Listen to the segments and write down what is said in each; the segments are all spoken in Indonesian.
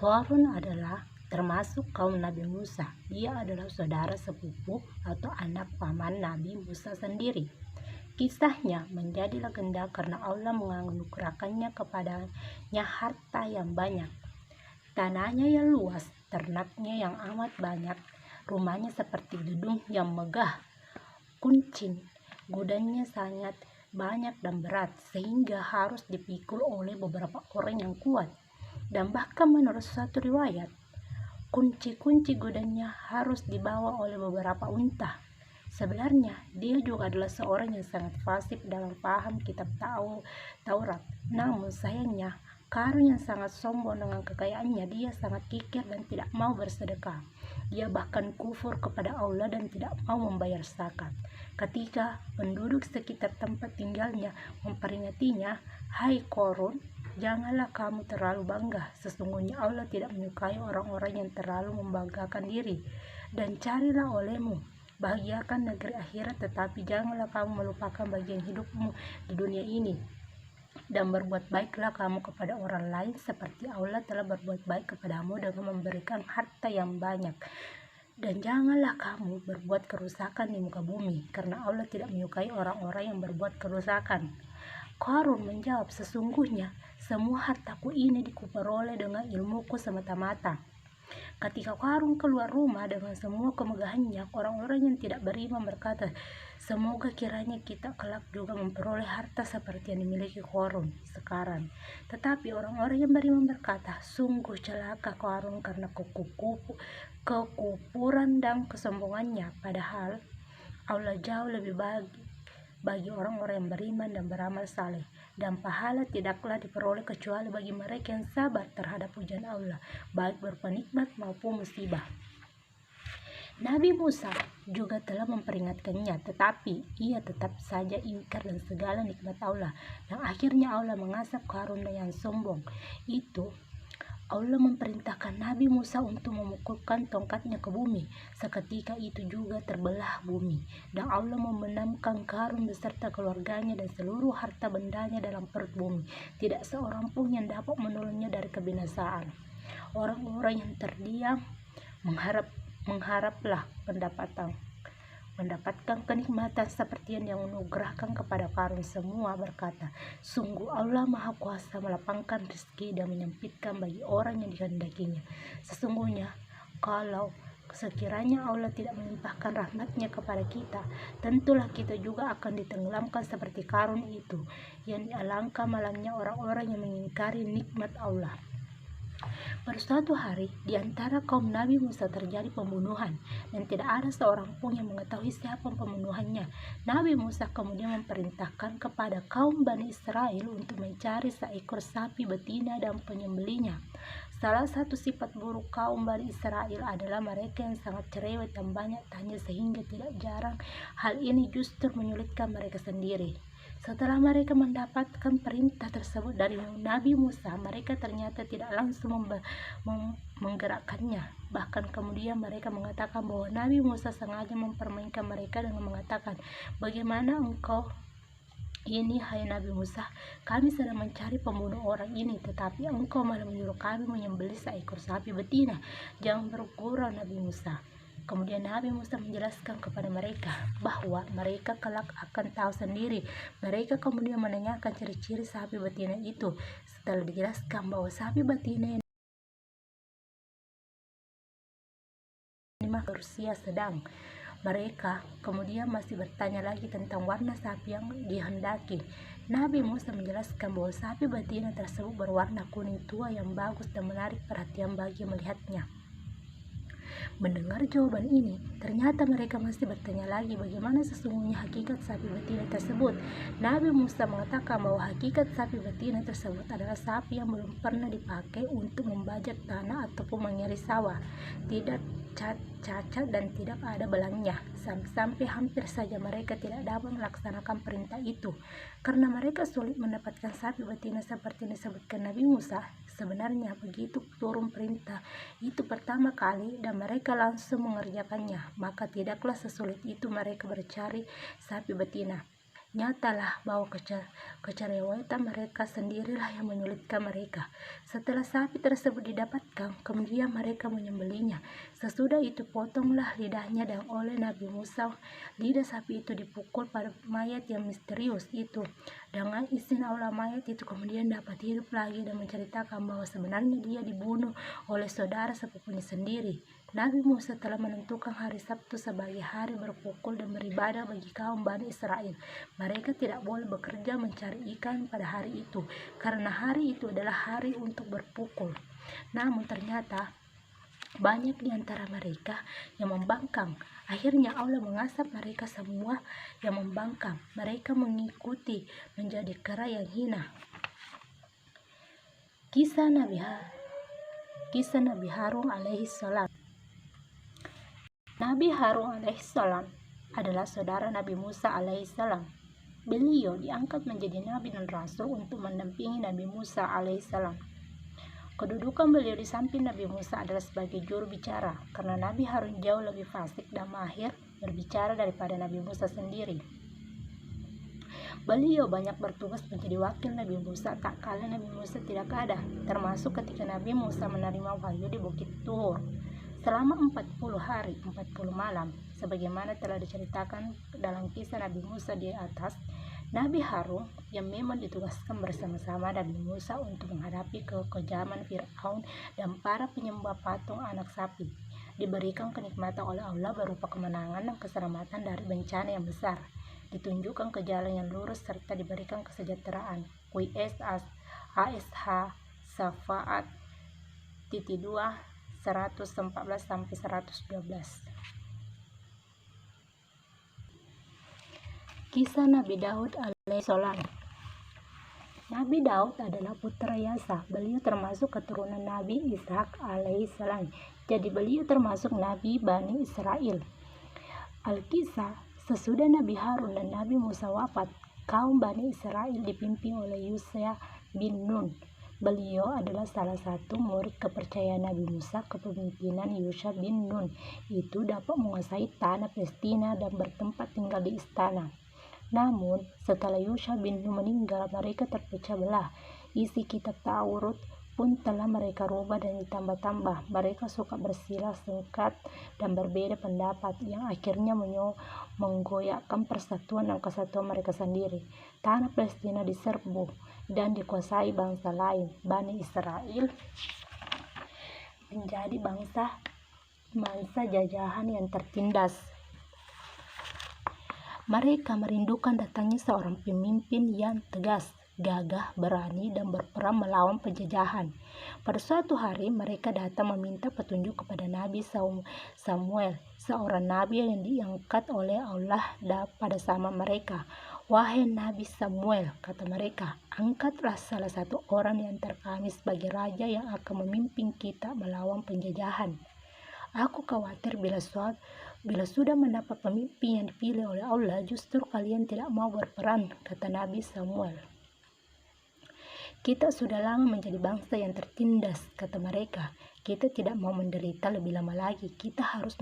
Qarun adalah termasuk kaum Nabi Musa. Dia adalah saudara sepupu atau anak paman Nabi Musa sendiri. Kisahnya menjadi legenda karena Allah menganugerahkannya kepadanya harta yang banyak, tanahnya yang luas, ternaknya yang amat banyak, rumahnya seperti gedung yang megah, kuncin, gudangnya sangat banyak dan berat sehingga harus dipikul oleh beberapa orang yang kuat. Dan bahkan menurut suatu riwayat, kunci-kunci gudangnya harus dibawa oleh beberapa unta. Sebenarnya dia juga adalah seorang yang sangat fasih dalam paham kitab Taurat. Namun sayangnya, Qarun yang sangat sombong dengan kekayaannya, dia sangat kikir dan tidak mau bersedekah. Dia bahkan kufur kepada Allah dan tidak mau membayar zakat. Ketika penduduk sekitar tempat tinggalnya memperingatinya, "Hai Qarun, janganlah kamu terlalu bangga. Sesungguhnya Allah tidak menyukai orang-orang yang terlalu membanggakan diri. Dan carilah olehmu bahagiakan negeri akhirat, tetapi janganlah kamu melupakan bagian hidupmu di dunia ini. Dan berbuat baiklah kamu kepada orang lain seperti Allah telah berbuat baik kepadamu dengan memberikan harta yang banyak. Dan janganlah kamu berbuat kerusakan di muka bumi, karena Allah tidak menyukai orang-orang yang berbuat kerusakan." Qarun menjawab, "Sesungguhnya semua hartaku ini kuperoleh dengan ilmuku semata-mata." Ketika Qarun keluar rumah dengan semua kemegahannya, orang-orang yang tidak beriman berkata, "Semoga kiranya kita kelak juga memperoleh harta seperti yang dimiliki Qarun sekarang." Tetapi orang-orang yang beriman berkata, "Sungguh celaka Qarun karena kekufuran dan kesombongannya. Padahal Allah jauh lebih baik bagi orang-orang yang beriman dan beramal saleh, dan pahala tidaklah diperoleh kecuali bagi mereka yang sabar terhadap ujian Allah, baik berupa nikmat maupun musibah." Nabi Musa juga telah memperingatkannya, tetapi ia tetap saja ingkar dan segala nikmat Allah, dan akhirnya Allah mengasap Qarun yang sombong itu. Allah memerintahkan Nabi Musa untuk memukulkan tongkatnya ke bumi. Seketika itu juga terbelah bumi, dan Allah membenamkan Qarun beserta keluarganya dan seluruh harta bendanya dalam perut bumi. Tidak seorang pun yang dapat menolongnya dari kebinasaan. Orang-orang yang terdiam mengharaplah mendapatkan kenikmatan seperti yang menganugerahkan kepada Qarun. Semua berkata, "Sungguh Allah Maha Kuasa melapangkan rezeki dan menyempitkan bagi orang yang dikehendakinya. Sesungguhnya kalau sekiranya Allah tidak melimpahkan rahmatnya kepada kita, tentulah kita juga akan ditenggelamkan seperti Qarun itu." Yang alangkah malangnya orang-orang yang mengingkari nikmat Allah. Pada suatu hari, di antara kaum Nabi Musa terjadi pembunuhan, dan tidak ada seorang pun yang mengetahui siapa pembunuhannya. Nabi Musa kemudian memerintahkan kepada kaum Bani Israel untuk mencari seekor sapi betina dan penyembelihnya. Salah satu sifat buruk kaum Bani Israel adalah mereka yang sangat cerewet dan banyak tanya, sehingga tidak jarang hal ini justru menyulitkan mereka sendiri. Setelah mereka mendapatkan perintah tersebut dari Nabi Musa, mereka ternyata tidak langsung menggerakkannya. Bahkan kemudian mereka mengatakan bahwa Nabi Musa sengaja mempermainkan mereka dengan mengatakan, "Bagaimana engkau ini, hai Nabi Musa? Kami sedang mencari pembunuh orang ini, tetapi engkau malah menyuruh kami menyembelih seekor sapi betina. Jangan bergurau, Nabi Musa." Kemudian Nabi Musa menjelaskan kepada mereka bahwa mereka kelak akan tahu sendiri. Mereka kemudian menanyakan ciri-ciri sapi betina itu. Setelah dijelaskan bahwa sapi betina ini berusia sedang, mereka kemudian masih bertanya lagi tentang warna sapi yang dihendaki. Nabi Musa menjelaskan bahwa sapi betina tersebut berwarna kuning tua yang bagus dan menarik perhatian bagi melihatnya. Mendengar jawaban ini, ternyata mereka masih bertanya lagi bagaimana sesungguhnya hakikat sapi betina tersebut. Nabi Musa mengatakan bahwa hakikat sapi betina tersebut adalah sapi yang belum pernah dipakai untuk membajak tanah ataupun mengiris sawah, tidak cacat dan tidak ada belangnya. Sampai hampir saja mereka tidak dapat melaksanakan perintah itu karena mereka sulit mendapatkan sapi betina seperti yang disebutkan Nabi Musa. Sebenarnya begitu turun perintah itu pertama kali dan mereka langsung mengerjakannya, maka tidaklah sesulit itu mereka bercari sapi betina. Nyatalah bahwa kecerewetan mereka sendirilah yang menyulitkan mereka. Setelah sapi tersebut didapatkan, kemudian mereka menyembelihnya. Sesudah itu potonglah lidahnya, dan oleh Nabi Musa lidah sapi itu dipukul pada mayat yang misterius itu. Dengan izin Allah, mayat itu kemudian dapat hidup lagi dan menceritakan bahwa sebenarnya dia dibunuh oleh saudara sepupunya sendiri. Nabi Musa telah menentukan hari Sabtu sebagai hari berpukul dan beribadah bagi kaum Bani Israel. Mereka tidak boleh bekerja mencari ikan pada hari itu, karena hari itu adalah hari untuk berpukul. Namun ternyata banyak di antara mereka yang membangkang. Akhirnya Allah mengasap mereka semua yang membangkang. Mereka mengikuti menjadi kera yang hina. Kisah Nabi Harun alaihi salam. Nabi Harun alaihissalam adalah saudara Nabi Musa alaihissalam. Beliau diangkat menjadi nabi dan rasul untuk mendampingi Nabi Musa alaihissalam. Kedudukan beliau di samping Nabi Musa adalah sebagai juru bicara, karena Nabi Harun jauh lebih fasih dan mahir berbicara daripada Nabi Musa sendiri. Beliau banyak bertugas menjadi wakil Nabi Musa tak kala Nabi Musa tidak ada, termasuk ketika Nabi Musa menerima wahyu di Bukit Tur selama 40 hari 40 malam, sebagaimana telah diceritakan dalam kisah Nabi Musa di atas. Nabi Harun yang memang ditugaskan bersama-sama Nabi Musa untuk menghadapi kekejaman Fir'aun dan para penyembah patung anak sapi, diberikan kenikmatan oleh Allah berupa kemenangan dan keselamatan dari bencana yang besar, ditunjukkan ke jalan yang lurus, serta diberikan kesejahteraan. QS ASH Safaat 2 114-112. Kisah Nabi Daud alaihissalam. Nabi Daud adalah putra Yasa. Beliau termasuk keturunan Nabi Ishak alaihissalam. Jadi beliau termasuk Nabi Bani Israel. Alkisah, sesudah Nabi Harun dan Nabi Musa wafat, kaum Bani Israel dipimpin oleh Yusha bin Nun. Beliau adalah salah satu murid kepercayaan Nabi Musa. Kepemimpinan Yusha bin Nun itu dapat menguasai tanah Palestina dan bertempat tinggal di istana. Namun, setelah Yusha bin Nun meninggal, mereka terpecah belah. Isi kitab Taurat pun telah mereka rubah dan ditambah-tambah. Mereka suka bersilah singkat dan berbeda pendapat, yang akhirnya menggoyahkan persatuan dan kesatuan mereka sendiri. Tanah Palestina diserbu dan dikuasai bangsa lain. Bani Israel menjadi bangsa jajahan yang tertindas. Mereka merindukan datangnya seorang pemimpin yang tegas, gagah, berani, dan berperang melawan penjajahan. Pada suatu hari mereka datang meminta petunjuk kepada Nabi Samuel, seorang nabi yang diangkat oleh Allah pada zaman mereka. Wahai Nabi Samuel, kata mereka, angkatlah salah satu orang di antara kami sebagai raja yang akan memimpin kita melawan penjajahan. Aku khawatir bila sudah mendapat pemimpin yang dipilih oleh Allah, justru kalian tidak mau berperan, kata Nabi Samuel. Kita sudah lama menjadi bangsa yang tertindas, kata mereka. Kita tidak mau menderita lebih lama lagi. Kita harus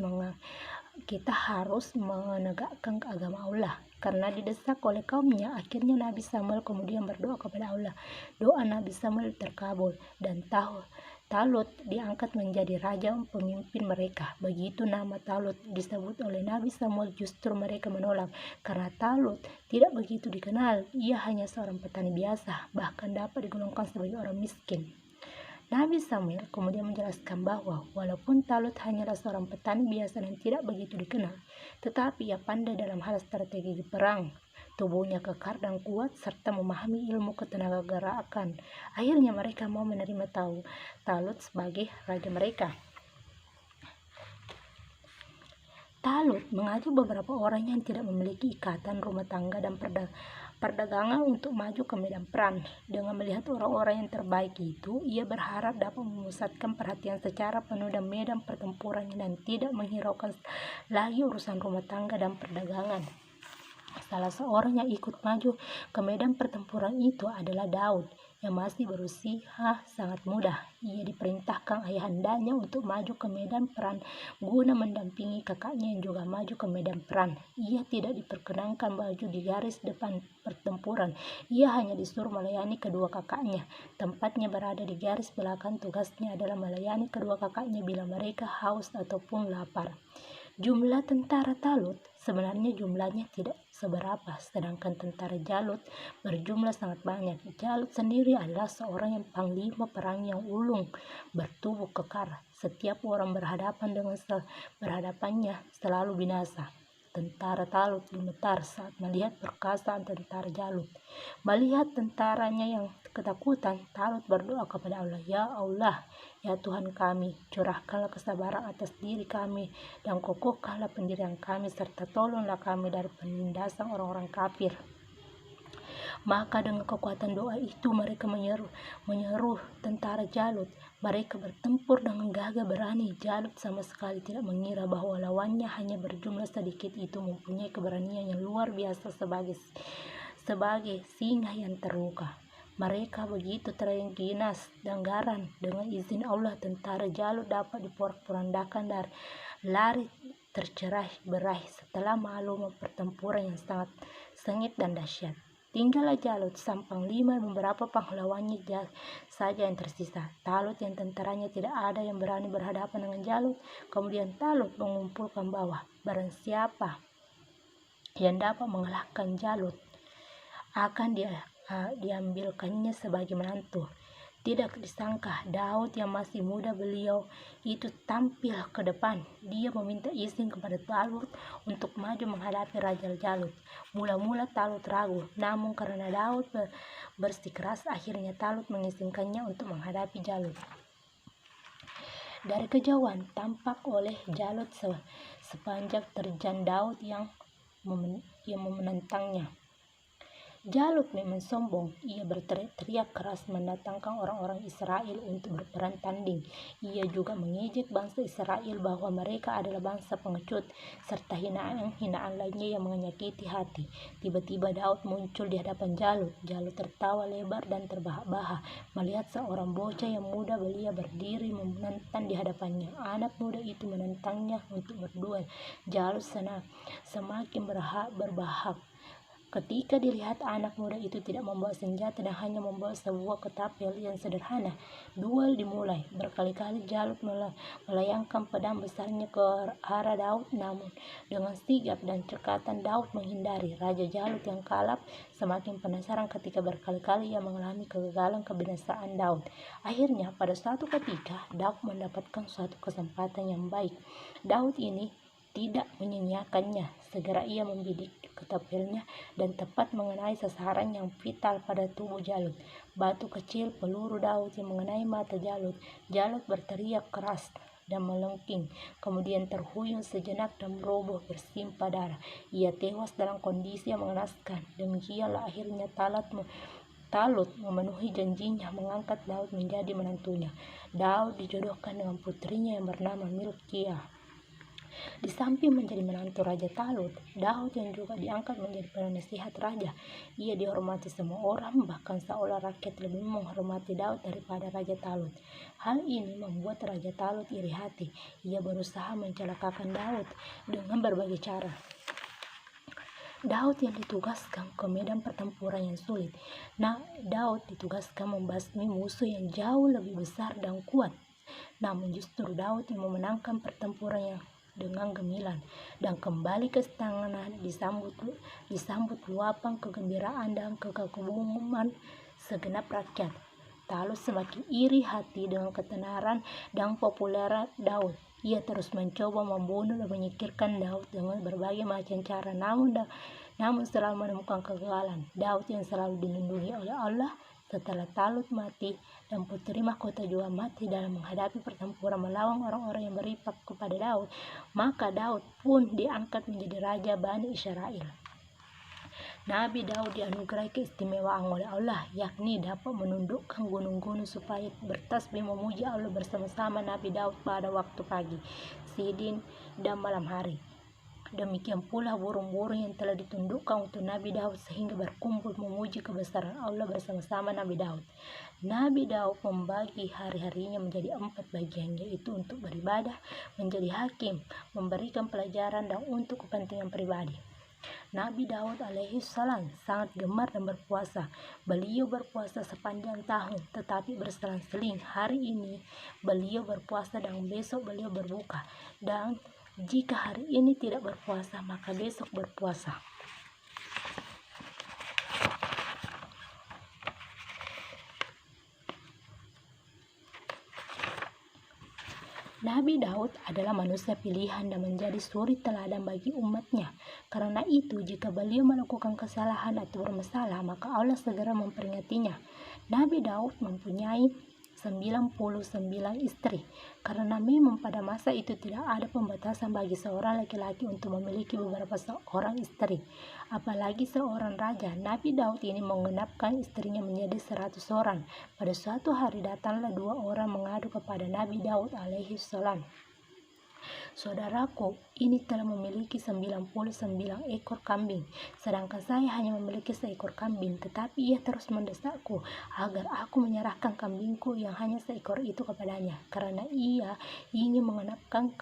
menegakkan agama Allah. Karena didesak oleh kaumnya, akhirnya Nabi Samuel kemudian berdoa kepada Allah. Doa Nabi Samuel terkabul dan Talut diangkat menjadi raja pemimpin mereka. Begitu nama Talut disebut oleh Nabi Samuel, justru mereka menolak karena Talut tidak begitu dikenal. Ia hanya seorang petani biasa, bahkan dapat digolongkan sebagai orang miskin. Nabi Samuel kemudian menjelaskan bahwa walaupun Talut hanyalah seorang petani biasa dan tidak begitu dikenal, tetapi ia pandai dalam hal strategi perang. Tubuhnya kekar dan kuat serta memahami ilmu ketenagagaraan. Akhirnya mereka mau menerima Talut sebagai raja mereka. Talut mengajak beberapa orang yang tidak memiliki ikatan rumah tangga dan perdagangan untuk maju ke medan perang. Dengan melihat orang-orang yang terbaik itu, ia berharap dapat memusatkan perhatian secara penuh dan medan pertempuran dan tidak menghiraukan lagi urusan rumah tangga dan perdagangan. Salah seorang yang ikut maju ke medan pertempuran itu adalah Daud. yang masih berusia sangat muda. Ia diperintahkan ayahandanya untuk maju ke medan perang guna mendampingi kakaknya yang juga maju ke medan perang. Ia tidak diperkenankan maju di garis depan pertempuran. Ia hanya disuruh melayani kedua kakaknya. Tempatnya berada di garis belakang. Tugasnya adalah melayani kedua kakaknya bila mereka haus ataupun lapar. Jumlah tentara Talut sebenarnya jumlahnya tidak seberapa, sedangkan tentara Jalut berjumlah sangat banyak. Jalut sendiri adalah seorang yang panglima perang yang ulung, bertubuh kekar. Setiap orang berhadapannya selalu binasa. Tentara Talut gemetar saat melihat perkasaan tentara Jalut. Melihat tentaranya yang ketakutan, Talut berdoa kepada Allah, "Ya Allah, ya Tuhan kami, curahkanlah kesabaran atas diri kami dan kokohkanlah pendirian kami serta tolonglah kami dari penindasan orang-orang kafir." Maka dengan kekuatan doa itu mereka menyeru tentara Jalut. Mereka bertempur dengan gagah berani. Jalut sama sekali tidak mengira bahwa lawannya hanya berjumlah sedikit itu mempunyai keberanian yang luar biasa sebagai singa yang terluka. Mereka begitu terengginas dan garang. Dengan izin Allah, tentara Jalut dapat diporak-porandakan dari lari tercerai-berai setelah maklum pertempuran yang sangat sengit dan dahsyat. Tinggallah Jalut sang panglima dan beberapa pahlawannya saja yang tersisa. Talut yang tentaranya tidak ada yang berani berhadapan dengan Jalut. Kemudian Talut mengumpulkan bawah. Barang siapa yang dapat mengalahkan Jalut akan diambilkannya sebagai menantu. Tidak disangka Daud yang masih muda beliau itu tampil ke depan. Dia meminta izin kepada Talut untuk maju menghadapi Raja Jalut. Mula-mula Talut ragu, namun karena Daud bersikeras, akhirnya Talut mengizinkannya untuk menghadapi Jalut. Dari kejauhan tampak oleh Jalut sepanjang terjang Daud yang menentangnya. Jalut memang sombong. Ia berteriak keras mendatangkan orang-orang Israel untuk berperang tanding. Ia juga mengejek bangsa Israel bahwa mereka adalah bangsa pengecut, serta hinaan-hinaan lainnya yang menyakiti hati. Tiba-tiba Daud muncul di hadapan Jalut. Jalut tertawa lebar dan terbahak-bahak melihat seorang bocah yang muda belia berdiri menantang di hadapannya. Anak muda itu menantangnya untuk berduel. Jalut semakin berbahak ketika dilihat anak muda itu tidak membawa senjata dan hanya membawa sebuah ketapel yang sederhana. Duel dimulai. Berkali-kali Jalut melayangkan pedang besarnya ke arah Daud, namun dengan sigap dan cekatan Daud menghindari. Raja Jalut yang kalap semakin penasaran ketika berkali-kali ia mengalami kegagalan kebinasaan Daud. Akhirnya pada suatu ketika Daud mendapatkan suatu kesempatan yang baik. Daud ini tidak menyia-nyiakannya. Segera ia membidik ketapelnya dan tepat mengenai sasaran yang vital pada tubuh Jalut. Batu kecil peluru Daud yang mengenai mata Jalut. Jalut berteriak keras dan melengking, kemudian terhuyung sejenak dan roboh bersimpah darah. Ia tewas dalam kondisi yang mengenaskan. Demikianlah akhirnya Talut memenuhi janjinya mengangkat Daud menjadi menantunya. Daud dijodohkan dengan putrinya yang bernama Milkiah. Di samping menjadi menantu Raja Talut, Daud yang juga diangkat menjadi penasihat raja. Ia dihormati semua orang, bahkan seolah rakyat lebih menghormati Daud daripada Raja Talut. Hal ini membuat Raja Talut iri hati. Ia berusaha mencelakakan Daud dengan berbagai cara. Daud yang ditugaskan ke medan pertempuran yang sulit. Daud ditugaskan membasmi musuh yang jauh lebih besar dan kuat. Namun justru Daud yang memenangkan pertempuran yang dengan gemilang dan kembali ke istana disambut luapan kegembiraan dan kekaguman segenap rakyat. Talut semakin iri hati dengan ketenaran dan populer Daud. Ia terus mencoba membunuh dan menyingkirkan Daud dengan berbagai macam cara, namun selalu menemukan kegagalan. Daud yang selalu dilindungi oleh Allah setelah Talut mati dan putri mahkota juga mati dalam menghadapi pertempuran melawan orang-orang yang beripak kepada Daud, maka Daud pun diangkat menjadi raja Bani Israel. Nabi Daud dianugerahi keistimewaan oleh Allah, yakni dapat menundukkan gunung-gunung supaya bertasbih memuji Allah bersama-sama Nabi Daud pada waktu pagi, sidin, dan malam hari. Demikian pula burung-burung yang telah ditundukkan untuk Nabi Daud sehingga berkumpul memuji kebesaran Allah bersama-sama Nabi Daud. Nabi Daud membagi hari-harinya menjadi 4 bagian, yaitu untuk beribadah, menjadi hakim, memberikan pelajaran, dan untuk kepentingan pribadi. Nabi Daud alaihi salam sangat gemar dan berpuasa. Beliau berpuasa sepanjang tahun, tetapi berselang-seling. Hari ini beliau berpuasa dan besok beliau berbuka. Dan jika hari ini tidak berpuasa, maka besok berpuasa. Nabi Daud adalah manusia pilihan dan menjadi suri teladan bagi umatnya. Karena itu, jika beliau melakukan kesalahan atau bermasalah, maka Allah segera memperingatinya. Nabi Daud mempunyai 99 istri, karena memang pada masa itu tidak ada pembatasan bagi seorang laki-laki untuk memiliki beberapa seorang istri, apalagi seorang raja. Nabi Daud ini menggenapkan istrinya menjadi 100 orang. Pada suatu hari datanglah 2 orang mengadu kepada Nabi Daud alaihi salam. Saudaraku ini telah memiliki 99 ekor kambing, sedangkan saya hanya memiliki seekor kambing. Tetapi ia terus mendesakku agar aku menyerahkan kambingku yang hanya seekor itu kepadanya. Karena ia ingin mengenapkan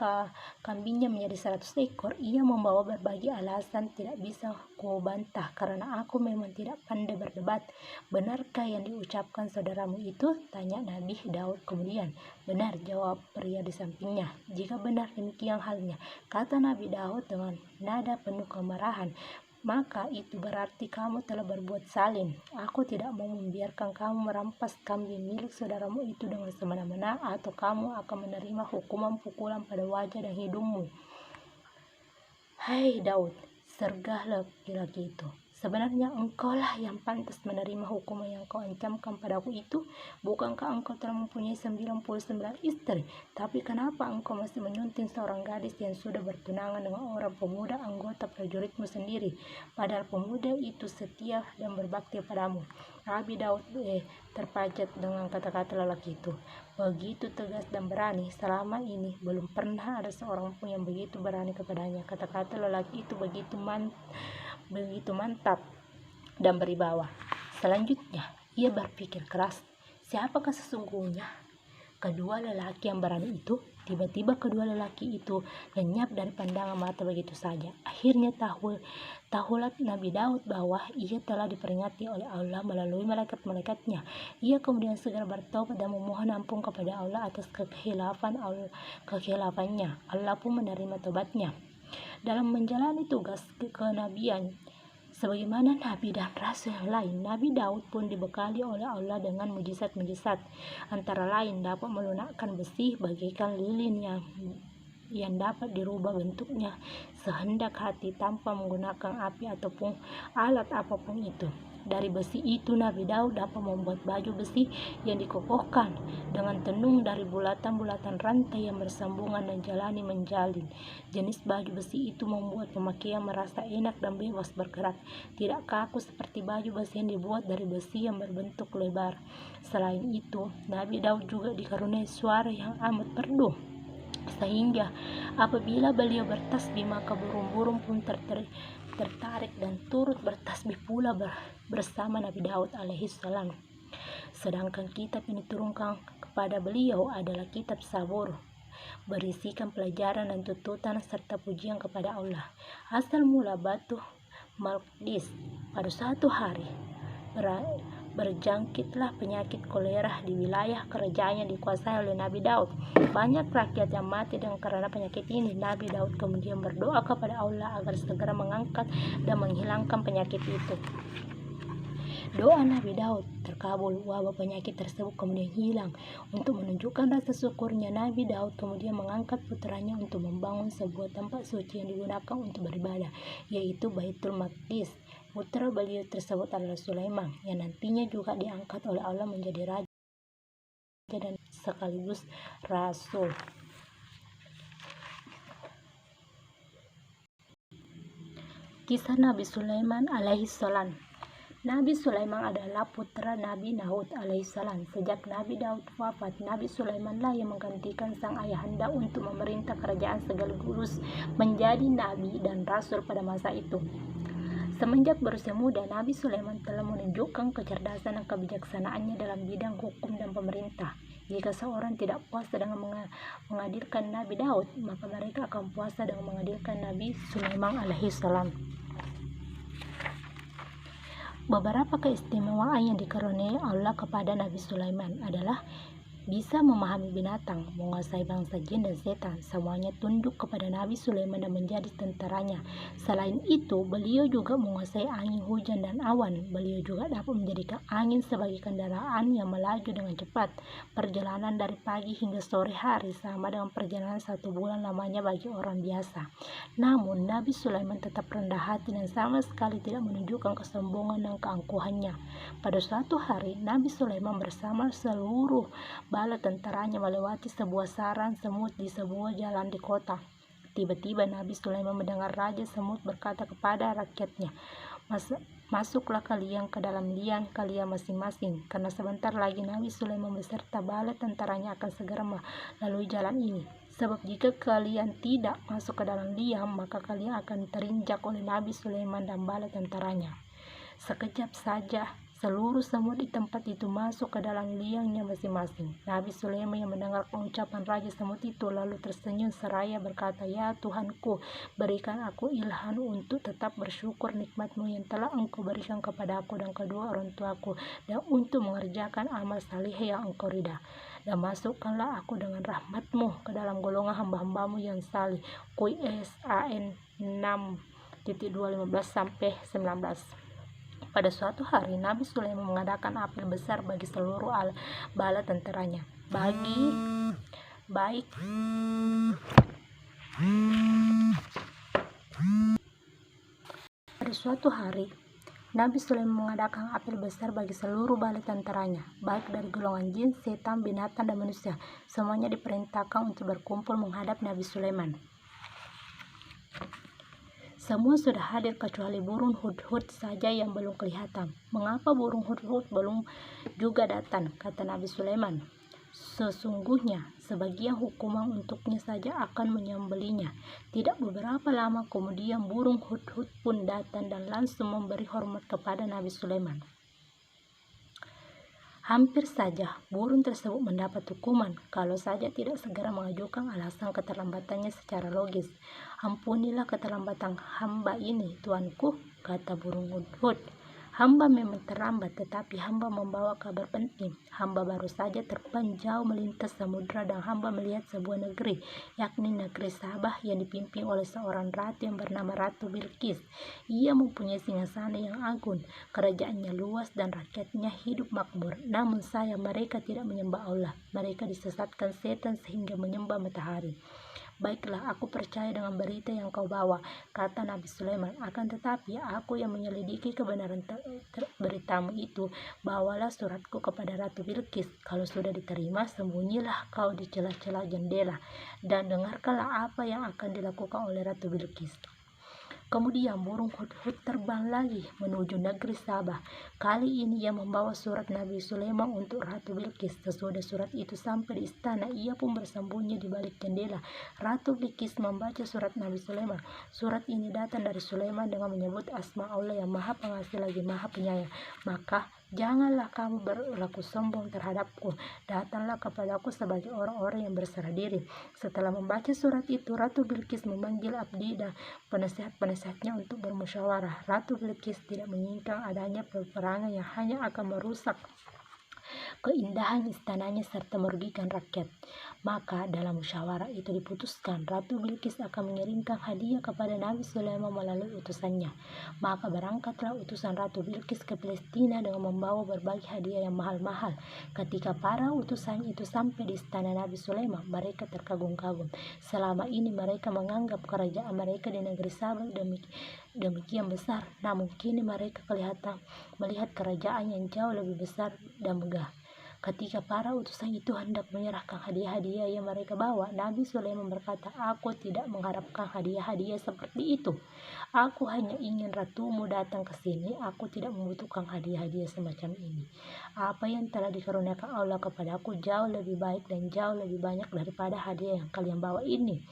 kambingnya menjadi 100 ekor, ia membawa berbagai alasan. Tidak bisa ku bantah karena aku memang tidak pandai berdebat. Benarkah yang diucapkan saudaramu itu? Tanya Nabi Daud kemudian. Benar, jawab pria di sampingnya. Jika benar demikian halnya, kata Nabi Daud dengan nada penuh kemarahan, maka itu berarti kamu telah berbuat zalim. Aku tidak mau membiarkan kamu merampas kambing milik saudaramu itu dengan semena-mena, atau kamu akan menerima hukuman pukulan pada wajah dan hidungmu. Hai Daud, sergah laki-laki itu. Sebenarnya engkaulah yang pantas menerima hukuman yang kau ancamkan padaku itu. Bukankah engkau telah mempunyai 99 istri? Tapi kenapa engkau masih menyunting seorang gadis yang sudah bertunangan dengan orang pemuda anggota prajuritmu sendiri? Padahal pemuda itu setia dan berbakti padamu. Nabi Daud terpacat dengan kata-kata lelaki itu. Begitu tegas dan berani, selama ini belum pernah ada seorang pun yang begitu berani kepadanya. Kata-kata lelaki itu begitu mantap dan berwibawa. Selanjutnya, ia berpikir keras, siapakah sesungguhnya kedua lelaki yang berani itu? Tiba-tiba kedua lelaki itu lenyap dari pandangan mata begitu saja. Akhirnya tahulah Nabi Daud bahwa ia telah diperingati oleh Allah melalui malaikat-malaikatnya. Ia kemudian segera bertaubat dan memohon ampun kepada Allah atas kekhilafannya. Allah pun menerima taubatnya. Dalam menjalani tugas kenabian sebagaimana nabi dan rasul yang lain, Nabi Daud pun dibekali oleh Allah dengan mujizat-mujizat. Antara lain dapat melunakkan besi bagaikan lilin yang dapat dirubah bentuknya sehendak hati tanpa menggunakan api ataupun alat apapun itu. Dari besi itu Nabi Daud dapat membuat baju besi yang dikokohkan dengan tenun dari bulatan-bulatan rantai yang bersambungan dan jalani menjalin. Jenis baju besi itu membuat pemakaian merasa enak dan bebas bergerak, tidak kaku seperti baju besi yang dibuat dari besi yang berbentuk lebar. Selain itu, Nabi Daud juga dikaruniai suara yang amat merdu, sehingga apabila beliau bertasbih maka burung-burung pun tertarik dan turut bertasbih pula bersama Nabi Daud alaihi salam. Sedangkan kitab yang diturunkan kepada beliau adalah kitab Zabur, berisikan pelajaran dan tuntutan serta pujian kepada Allah. Asal mula Batu Maqdis. Pada suatu hari berjangkitlah penyakit kolera di wilayah kerajaan yang dikuasai oleh Nabi Daud. Banyak rakyat yang mati dan karena penyakit ini. Nabi Daud kemudian berdoa kepada Allah agar segera mengangkat dan menghilangkan penyakit itu. Doa Nabi Daud terkabul, wabah penyakit tersebut kemudian hilang. Untuk menunjukkan rasa syukurnya, Nabi Daud kemudian mengangkat putranya untuk membangun sebuah tempat suci yang digunakan untuk beribadah, yaitu Baitul Maqdis. Putra beliau tersebut adalah Sulaiman, yang nantinya juga diangkat oleh Allah menjadi raja dan sekaligus rasul. Kisah Nabi Sulaiman alaihi salam. Nabi Sulaiman adalah putra Nabi Daud alaihissalam. Sejak Nabi Daud wafat, Nabi Sulaimanlah yang menggantikan sang ayahanda untuk memerintah kerajaan sekaligus menjadi nabi dan rasul pada masa itu. Semenjak berusia muda, Nabi Sulaiman telah menunjukkan kecerdasan dan kebijaksanaannya dalam bidang hukum dan pemerintah. Jika seorang tidak puas dengan menghadirkan Nabi Daud, maka mereka akan puasa dengan menghadirkan Nabi Sulaiman alaihissalam. Beberapa keistimewaan yang dikaruniai Allah kepada Nabi Sulaiman adalah bisa memahami binatang, menguasai bangsa jin dan setan. Semuanya tunduk kepada Nabi Sulaiman dan menjadi tentaranya. Selain itu, beliau juga menguasai angin, hujan, dan awan. Beliau juga dapat menjadikan angin sebagai kendaraan yang melaju dengan cepat. Perjalanan dari pagi hingga sore hari sama dengan perjalanan 1 bulan lamanya bagi orang biasa. Namun, Nabi Sulaiman tetap rendah hati dan sama sekali tidak menunjukkan kesombongan dan keangkuhannya. Pada suatu hari, Nabi Sulaiman bersama seluruh bala tentaranya melewati sebuah sarang semut di sebuah jalan di kota. Tiba-tiba Nabi Sulaiman mendengar Raja Semut berkata kepada rakyatnya, "Masuklah kalian ke dalam liang kalian masing-masing, karena sebentar lagi Nabi Sulaiman beserta bala tentaranya akan segera melalui jalan ini. Sebab jika kalian tidak masuk ke dalam liang, maka kalian akan terinjak oleh Nabi Sulaiman dan bala tentaranya." Sekejap saja seluruh semut di tempat itu masuk ke dalam liangnya masing-masing. Nabi Sulaiman yang mendengar pengucapan Raja Semut itu lalu tersenyum seraya berkata, "Ya Tuhanku, berikan aku ilham untuk tetap bersyukur nikmat-Mu yang telah Engkau berikan kepada aku dan kedua orang tuaku, dan untuk mengerjakan amal salih yang Engkau ridha. Dan masukkanlah aku dengan rahmat-Mu ke dalam golongan hamba-hamba-Mu yang salih." QSAN 6.215-19. Pada suatu hari, Nabi Sulaiman mengadakan apel besar bagi seluruh bala tentaranya. Pada suatu hari, Nabi Sulaiman mengadakan apel besar bagi seluruh bala tentaranya, baik dari golongan jin, setan, binatang, dan manusia. Semuanya diperintahkan untuk berkumpul menghadap Nabi Sulaiman. Semua sudah hadir kecuali burung hudhud saja yang belum kelihatan. "Mengapa burung hudhud belum juga datang?" kata Nabi Sulaiman. "Sesungguhnya sebagian hukuman untuknya saja akan menyembelihnya." Tidak beberapa lama kemudian burung hudhud pun datang dan langsung memberi hormat kepada Nabi Sulaiman. Hampir saja burung tersebut mendapat hukuman kalau saja tidak segera mengajukan alasan keterlambatannya secara logis. "Ampunilah keterlambatan hamba ini, Tuanku," kata burung hudhud. "Hamba memang terlambat, tetapi hamba membawa kabar penting. Hamba baru saja terbang jauh melintas samudra dan hamba melihat sebuah negeri, yakni negeri Sabah yang dipimpin oleh seorang ratu yang bernama Ratu Bilqis. Ia mempunyai singgasana yang agung, kerajaannya luas dan rakyatnya hidup makmur. Namun sayang mereka tidak menyembah Allah. Mereka disesatkan setan sehingga menyembah matahari." "Baiklah, aku percaya dengan berita yang kau bawa," kata Nabi Sulaiman. "Akan tetapi aku yang menyelidiki kebenaran beritamu itu. Bawalah suratku kepada Ratu Bilqis. Kalau sudah diterima, sembunyilah kau di celah-celah jendela dan dengarkanlah apa yang akan dilakukan oleh Ratu Bilqis." Kemudian burung hudhud terbang lagi menuju negeri Sabah. Kali ini ia membawa surat Nabi Sulaiman untuk Ratu Bilqis. Sesudah surat itu sampai di istana, ia pun bersembunyi di balik jendela. Ratu Bilqis membaca surat Nabi Sulaiman. Surat ini datang dari Sulaiman dengan menyebut asma Allah yang Maha Pengasih lagi Maha Penyayang. "Maka janganlah kamu berlaku sombong terhadapku. Datanglah kepadaku sebagai orang-orang yang berserah diri." Setelah membaca surat itu, Ratu Bilqis memanggil abdi dan penasehat-penasehatnya untuk bermusyawarah. Ratu Bilqis tidak menginginkan adanya peperangan yang hanya akan merusak keindahan istananya serta merugikan rakyat. Maka dalam musyawarah itu diputuskan Ratu Bilqis akan mengirimkan hadiah kepada Nabi Sulaiman melalui utusannya. Maka berangkatlah utusan Ratu Bilqis ke Palestina dengan membawa berbagai hadiah yang mahal-mahal. Ketika para utusan itu sampai di istana Nabi Sulaiman, mereka terkagum-kagum. Selama ini mereka menganggap kerajaan mereka di negeri Sabah demikian besar, namun kini mereka kelihatan melihat kerajaan yang jauh lebih besar dan megah. Ketika para utusan itu hendak menyerahkan hadiah-hadiah yang mereka bawa, Nabi Sulaiman berkata, "Aku tidak mengharapkan hadiah-hadiah seperti itu. Aku hanya ingin ratumu datang ke sini. Aku tidak membutuhkan hadiah-hadiah semacam ini. Apa yang telah dikaruniakan Allah kepadaku jauh lebih baik dan jauh lebih banyak daripada hadiah yang kalian bawa ini.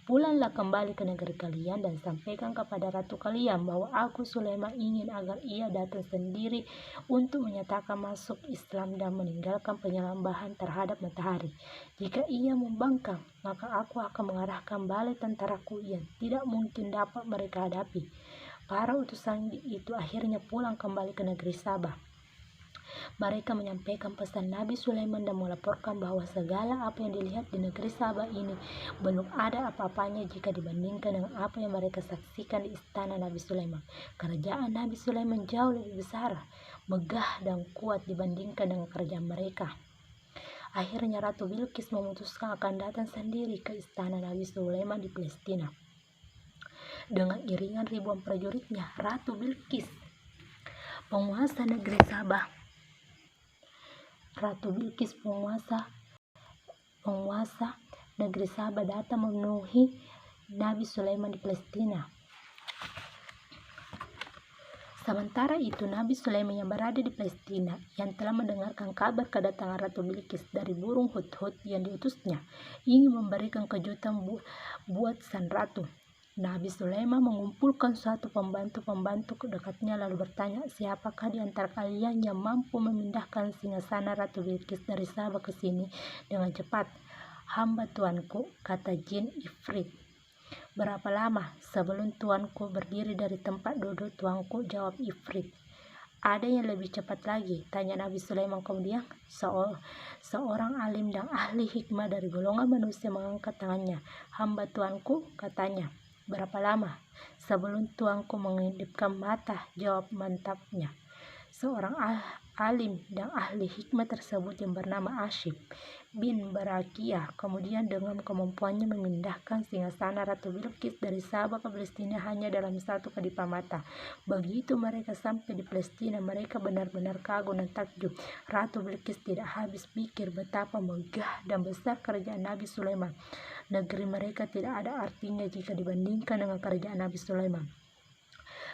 Pulanglah kembali ke negeri kalian dan sampaikan kepada ratu kalian bahwa aku Sulaiman ingin agar ia datang sendiri untuk menyatakan masuk Islam dan meninggalkan penyembahan terhadap matahari. Jika ia membangkang, maka aku akan mengarahkan balai tentaraku yang tidak mungkin dapat mereka hadapi." Para utusan itu akhirnya pulang kembali ke negeri Sabah. Mereka menyampaikan pesan Nabi Sulaiman dan melaporkan bahwa segala apa yang dilihat di negeri Sabah ini belum ada apa-apanya jika dibandingkan dengan apa yang mereka saksikan di istana Nabi Sulaiman. Kerajaan Nabi Sulaiman jauh lebih besar, megah dan kuat dibandingkan dengan kerajaan mereka. Akhirnya Ratu Bilqis memutuskan akan datang sendiri ke istana Nabi Sulaiman di Palestina. Dengan iringan ribuan prajuritnya, Ratu Bilqis, penguasa negeri Sabah, Ratu Bilqis penguasa negeri Sabah datang memenuhi Nabi Sulaiman di Palestina. Sementara itu, Nabi Sulaiman yang berada di Palestina, yang telah mendengarkan kabar kedatangan Ratu Bilqis dari burung hudhud yang diutusnya, ingin memberikan kejutan buat sang ratu. Nabi Sulaiman mengumpulkan suatu pembantu-pembantu dekatnya lalu bertanya, "Siapakah di antara kalian yang mampu memindahkan singgasana Ratu Bilqis dari Sabah ke sini dengan cepat?" "Hamba tuanku," kata jin Ifrit. "Berapa lama sebelum tuanku berdiri dari tempat duduk tuanku?" jawab Ifrit. "Ada yang lebih cepat lagi?" tanya Nabi Sulaiman kemudian. Seorang alim dan ahli hikmah dari golongan manusia mengangkat tangannya. "Hamba tuanku," katanya. "Berapa lama sebelum tuanku mengedipkan mata?" jawab mantapnya. Seorang alim dan ahli hikmah tersebut yang bernama Asyib bin Barakiyah kemudian dengan kemampuannya memindahkan singgasana Ratu Bilqis dari Sabah ke Palestina hanya dalam satu kedipan mata. Begitu mereka sampai di Palestina, mereka benar-benar kagum dan takjub. Ratu Bilqis tidak habis pikir betapa megah dan besar kerajaan Nabi Sulaiman. Negeri mereka tidak ada artinya jika dibandingkan dengan kerajaan Nabi Sulaiman.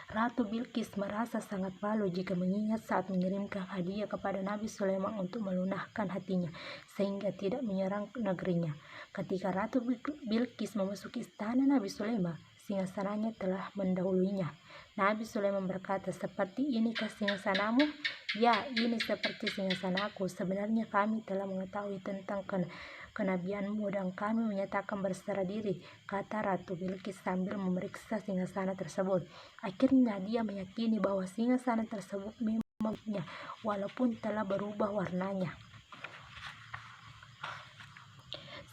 Ratu Bilqis merasa sangat malu jika mengingat saat mengirimkan hadiah kepada Nabi Sulaiman untuk melunakkan hatinya, sehingga tidak menyerang negerinya. Ketika Ratu Bilqis memasuki istana Nabi Sulaiman, singgasananya telah mendahuluinya. Nabi Sulaiman berkata, "Seperti inikah singgasanamu?" "Ya, ini seperti singgasanaku. Sebenarnya kami telah mengetahui tentang kenabianmu dan kami menyatakan berserah diri," kata Ratu Bilqis sambil memeriksa singgasana tersebut. Akhirnya dia meyakini bahwa singgasana tersebut memang miliknya, walaupun telah berubah warnanya.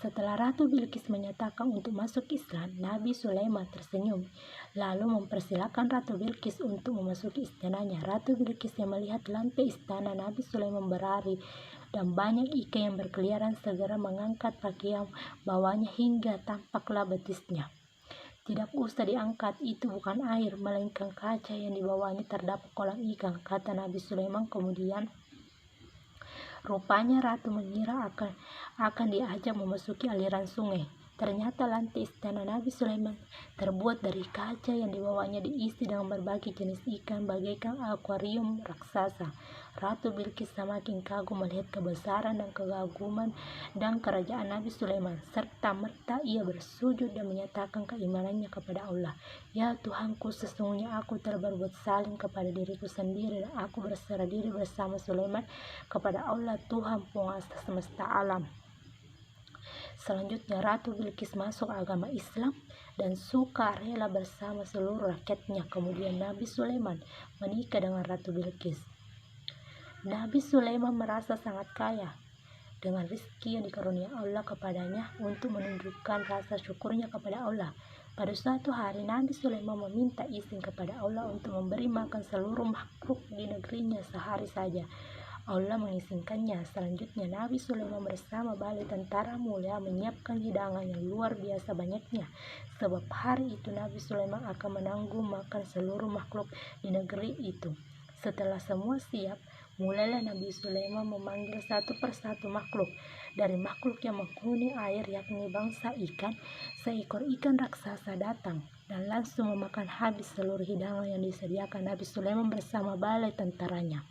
Setelah Ratu Bilqis menyatakan untuk masuk Islam, Nabi Sulaiman tersenyum, lalu mempersilakan Ratu Bilqis untuk memasuki istananya. Ratu Bilqis yang melihat lantai istana Nabi Sulaiman berari dan banyak ikan yang berkeliaran segera mengangkat pakaian bawahnya hingga tampaklah betisnya. "Tidak usah diangkat, itu bukan air, melainkan kaca yang di bawahnya terdapat kolam ikan," kata Nabi Sulaiman kemudian. Rupanya ratu mengira akan diajak memasuki aliran sungai. Ternyata lantai istana Nabi Sulaiman terbuat dari kaca yang di bawahnya diisi dengan berbagai jenis ikan bagaikan akuarium raksasa. Ratu Bilqis semakin kagum melihat kebesaran dan keagungan dan kerajaan Nabi Sulaiman. Serta-merta ia bersujud dan menyatakan keimanannya kepada Allah. "Ya Tuhanku, sesungguhnya aku telah berbuat zalim kepada diriku sendiri dan aku berserah diri bersama Sulaiman kepada Allah, Tuhan penguasa semesta alam." Selanjutnya Ratu Bilqis masuk agama Islam dan suka rela bersama seluruh rakyatnya. Kemudian Nabi Sulaiman menikah dengan Ratu Bilqis. Nabi Sulaiman merasa sangat kaya dengan rezeki yang dikaruniai Allah kepadanya. Untuk menunjukkan rasa syukurnya kepada Allah, pada suatu hari Nabi Sulaiman meminta izin kepada Allah untuk memberi makan seluruh makhluk di negerinya sehari saja. Allah mengizinkannya. Selanjutnya Nabi Sulaiman bersama balai tentara mulia menyiapkan hidangan yang luar biasa banyaknya, sebab hari itu Nabi Sulaiman akan menanggung makan seluruh makhluk di negeri itu. Setelah semua siap, Mulailah Nabi Sulaiman memanggil satu persatu makhluk. Dari makhluk yang menghuni air, yakni bangsa ikan, seekor ikan raksasa datang dan langsung memakan habis seluruh hidangan yang disediakan Nabi Sulaiman bersama balai tentaranya.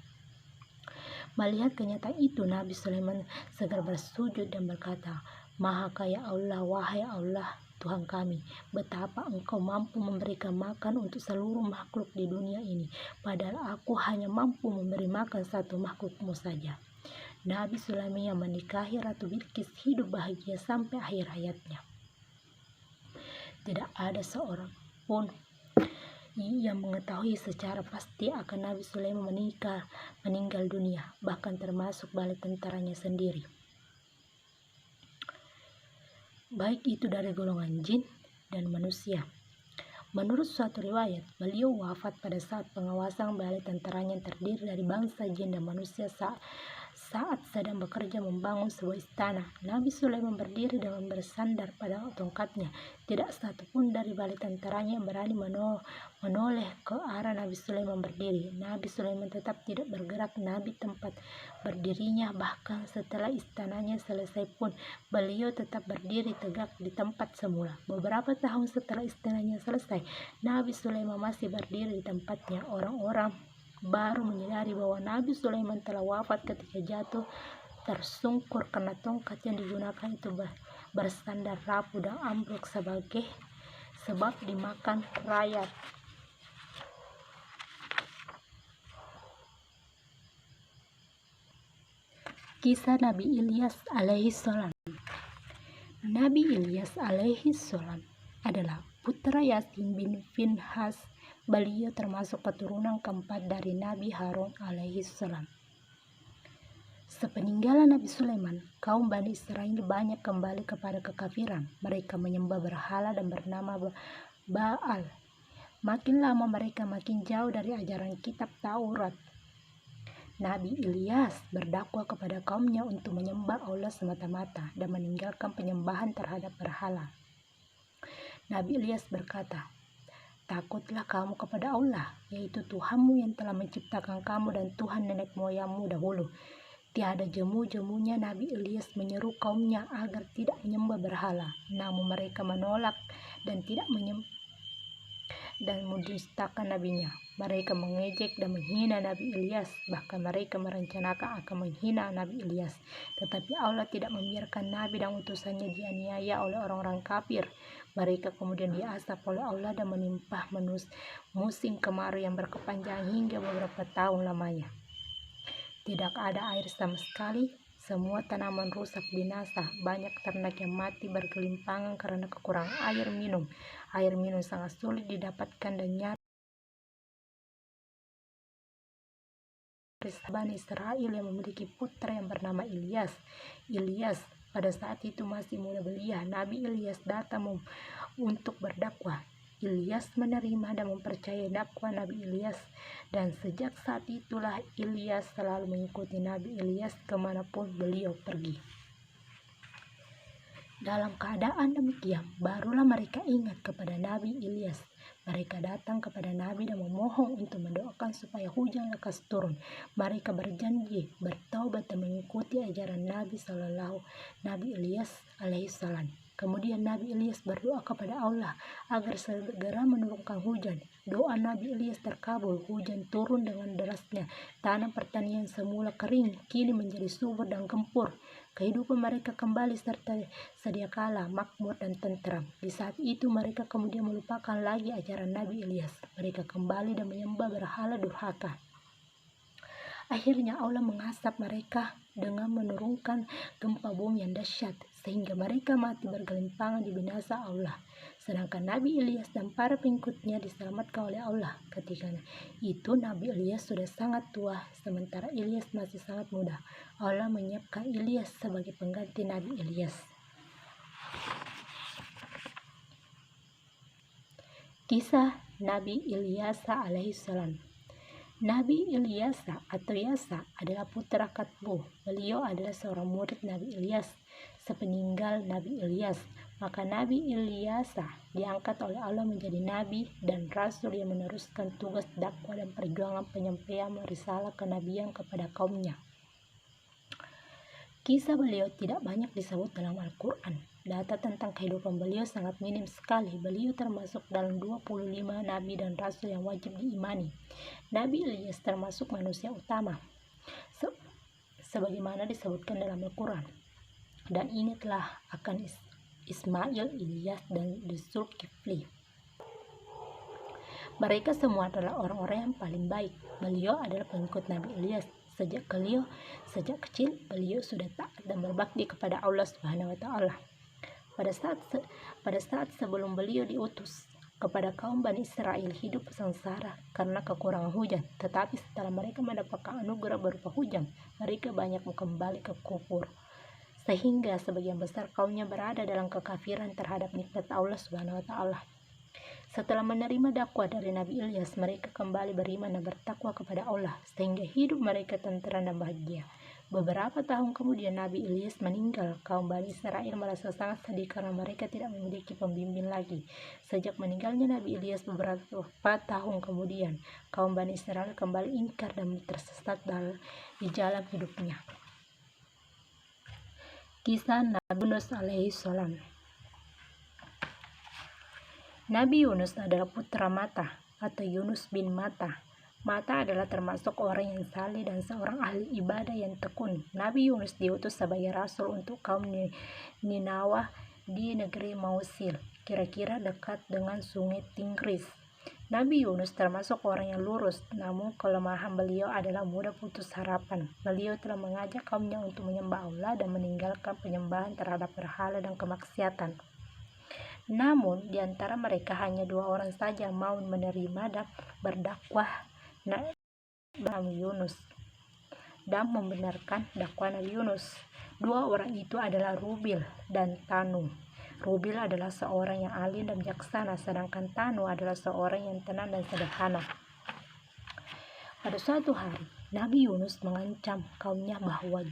Melihat kenyataan itu, Nabi Sulaiman segera bersujud dan berkata, "Maha kaya Allah, wahai Allah Tuhan kami, betapa Engkau mampu memberikan makan untuk seluruh makhluk di dunia ini, padahal aku hanya mampu memberi makan satu makhlukmu saja." Nabi Sulaiman yang menikahi Ratu Bilqis hidup bahagia sampai akhir hayatnya. Tidak ada seorang pun yang mengetahui secara pasti akan Nabi Sulaiman meninggal dunia, bahkan termasuk balai tentaranya sendiri, baik itu dari golongan jin dan manusia. Menurut suatu riwayat, beliau wafat pada saat pengawasan balai tentaranya yang terdiri dari bangsa jin dan manusia saat sedang bekerja membangun sebuah istana. Nabi Sulaiman berdiri dan bersandar pada tongkatnya. Tidak satu pun dari balai tentaranya yang berani menoleh ke arah Nabi Sulaiman berdiri. Nabi Sulaiman tetap tidak bergerak Nabi tempat berdirinya, bahkan setelah istananya selesai pun beliau tetap berdiri tegak di tempat semula. Beberapa tahun setelah istananya selesai, Nabi Sulaiman masih berdiri di tempatnya. Orang-orang baru menyadari bahwa Nabi Sulaiman telah wafat ketika jatuh tersungkur karena tongkat yang digunakan itu bersandar rapuh dan ambruk sebab dimakan rayap. Kisah Nabi Ilyas alaihissalam. Nabi Ilyas alaihissalam adalah putra Yasin bin Finhas. Beliau termasuk keturunan keempat dari Nabi Harun alaihissalam. Sepeninggalan Nabi Sulaiman, kaum Bani Israel banyak kembali kepada kekafiran. Mereka menyembah berhala dan bernama Baal. Makin lama mereka makin jauh dari ajaran kitab Taurat. Nabi Ilyas berdakwah kepada kaumnya untuk menyembah Allah semata-mata dan meninggalkan penyembahan terhadap berhala. Nabi Ilyas berkata, "Takutlah kamu kepada Allah, yaitu Tuhanmu yang telah menciptakan kamu dan Tuhan nenek moyangmu dahulu." Tiada jemu-jemunya Nabi Ilyas menyeru kaumnya agar tidak menyembah berhala, namun mereka menolak dan tidak dan mendustakan nabinya. Mereka mengejek dan menghina Nabi Ilyas, bahkan mereka merencanakan akan menghina Nabi Ilyas. Tetapi Allah tidak membiarkan Nabi dan utusannya dianiaya oleh orang-orang kafir. Mereka kemudian diazab oleh Allah dan menimpa musim kemarau yang berkepanjangan hingga beberapa tahun lamanya. Tidak ada air sama sekali, semua tanaman rusak binasa, banyak ternak yang mati bergelimpangan karena kekurangan air minum. Air minum sangat sulit didapatkan dan nyaris Bani Israel yang memiliki putra yang bernama Ilyas. Ilyas pada saat itu masih muda belia. Nabi Ilyas datang untuk berdakwah. Ilyas menerima dan mempercayai dakwah Nabi Ilyas, dan sejak saat itulah Ilyas selalu mengikuti Nabi Ilyas kemanapun beliau pergi. Dalam keadaan demikian, barulah mereka ingat kepada Nabi Ilyas. Mereka datang kepada Nabi dan memohon untuk mendoakan supaya hujan lekas turun. Mereka berjanji bertaubat dan mengikuti ajaran Nabi Ilyas alaihissalam. Kemudian Nabi Ilyas berdoa kepada Allah agar segera menurunkan hujan. Doa Nabi Ilyas terkabul, hujan turun dengan derasnya. Tanah pertanian semula kering kini menjadi subur dan gempur. Kehidupan mereka kembali serta sedia kala makmur dan tentram. Di saat itu mereka kemudian melupakan lagi ajaran Nabi Ilyas. Mereka kembali dan menyembah berhala durhaka. Akhirnya Allah mengazab mereka dengan menurunkan gempa bumi yang dahsyat sehingga mereka mati bergelimpangan di binasa Allah. Sedangkan Nabi Ilyas dan para pengikutnya diselamatkan oleh Allah. Ketika itu Nabi Ilyas sudah sangat tua, sementara Ilyas masih sangat muda. Allah menyiapkan Ilyas sebagai pengganti Nabi Ilyas. Kisah Nabi Ilyas alaihissalam. Nabi Ilyas atau Yasa adalah putra Katbu. Beliau adalah seorang murid Nabi Ilyas. Sepeninggal Nabi Ilyas, Maka Nabi Ilyasa diangkat oleh Allah menjadi nabi dan rasul yang meneruskan tugas dakwah dan perjuangan penyampaian risalah kenabian kepada kaumnya. Kisah beliau tidak banyak disebut dalam Al-Quran. Data tentang kehidupan beliau sangat minim sekali. Beliau termasuk dalam 25 nabi dan rasul yang wajib diimani. Nabi Ilyas termasuk manusia utama, sebagaimana disebutkan dalam Al-Quran. Dan ingatlah akan Ismail, Ilyas, dan Dzulkifli. Mereka semua adalah orang-orang yang paling baik. Beliau adalah pengikut Nabi Ilyas. Sejak kecil beliau sudah taat dan berbakti kepada Allah Subhanahu wa taala. Pada saat sebelum beliau diutus kepada kaum Bani Israel hidup sengsara karena kekurangan hujan, tetapi setelah mereka mendapatkan anugerah berupa hujan, mereka banyak kembali ke kufur, sehingga sebagian besar kaumnya berada dalam kekafiran terhadap nikmat Allah Subhanahu wa taala. Setelah menerima dakwah dari Nabi Ilyas, mereka kembali beriman dan bertakwa kepada Allah, sehingga hidup mereka tentram dan bahagia. Beberapa tahun kemudian Nabi Ilyas meninggal. Kaum Bani Israel merasa sangat sedih karena mereka tidak memiliki pembimbing lagi. Sejak meninggalnya Nabi Ilyas beberapa tahun kemudian, kaum Bani Israel kembali ingkar dan tersesat di jalan hidupnya. Kisah Nabi Yunus alaihi salam. Nabi Yunus adalah putra Matta atau Yunus bin Matta. Matta adalah termasuk orang yang saleh dan seorang ahli ibadah yang tekun. Nabi Yunus diutus sebagai rasul untuk kaum Ninawa di negeri Mausil, kira-kira dekat dengan sungai Tigris. Nabi Yunus termasuk orang yang lurus, namun kelemahan beliau adalah mudah putus harapan. Beliau telah mengajak kaumnya untuk menyembah Allah dan meninggalkan penyembahan terhadap berhala dan kemaksiatan. Namun, di antara mereka hanya 2 orang saja mau menerima dan berdakwah Nabi Yunus dan membenarkan dakwah Nabi Yunus. 2 orang itu adalah Rubil dan Tanu. Rubil adalah seorang yang alim dan bijaksana, sedangkan Tanu adalah seorang yang tenang dan sederhana. Pada suatu hari, Nabi Yunus mengancam kaumnya bahwa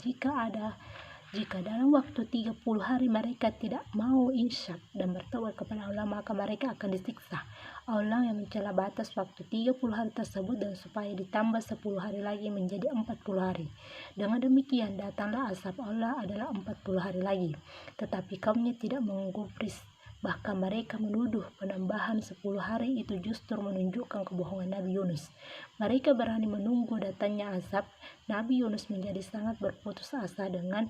jika dalam waktu 30 hari mereka tidak mau insya dan bertobat kepada Allah, maka mereka akan disiksa. Allah yang mencela batas waktu 30 hari tersebut dan supaya ditambah 10 hari lagi menjadi 40 hari. Dengan demikian datanglah azab Allah adalah 40 hari lagi. Tetapi kaumnya tidak menggubris. Bahkan mereka menuduh penambahan 10 hari itu justru menunjukkan kebohongan Nabi Yunus. Mereka berani menunggu datangnya azab. Nabi Yunus menjadi sangat berputus asa dengan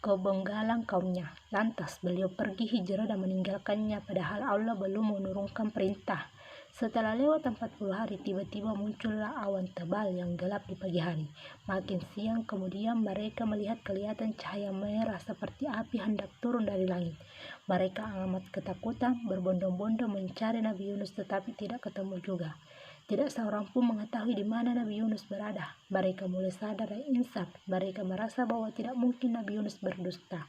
kebenggalan kaumnya. Lantas beliau pergi hijrah dan meninggalkannya, padahal Allah belum menurunkan perintah. Setelah lewat 40 hari, tiba-tiba muncullah awan tebal yang gelap di pagi hari. Makin siang kemudian mereka melihat kelihatan cahaya merah seperti api hendak turun dari langit. Mereka amat ketakutan, berbondong-bondong mencari Nabi Yunus tetapi tidak ketemu juga. Tidak seorang pun mengetahui di mana Nabi Yunus berada. Mereka mulai sadar dan insaf. Mereka merasa bahwa tidak mungkin Nabi Yunus berdusta.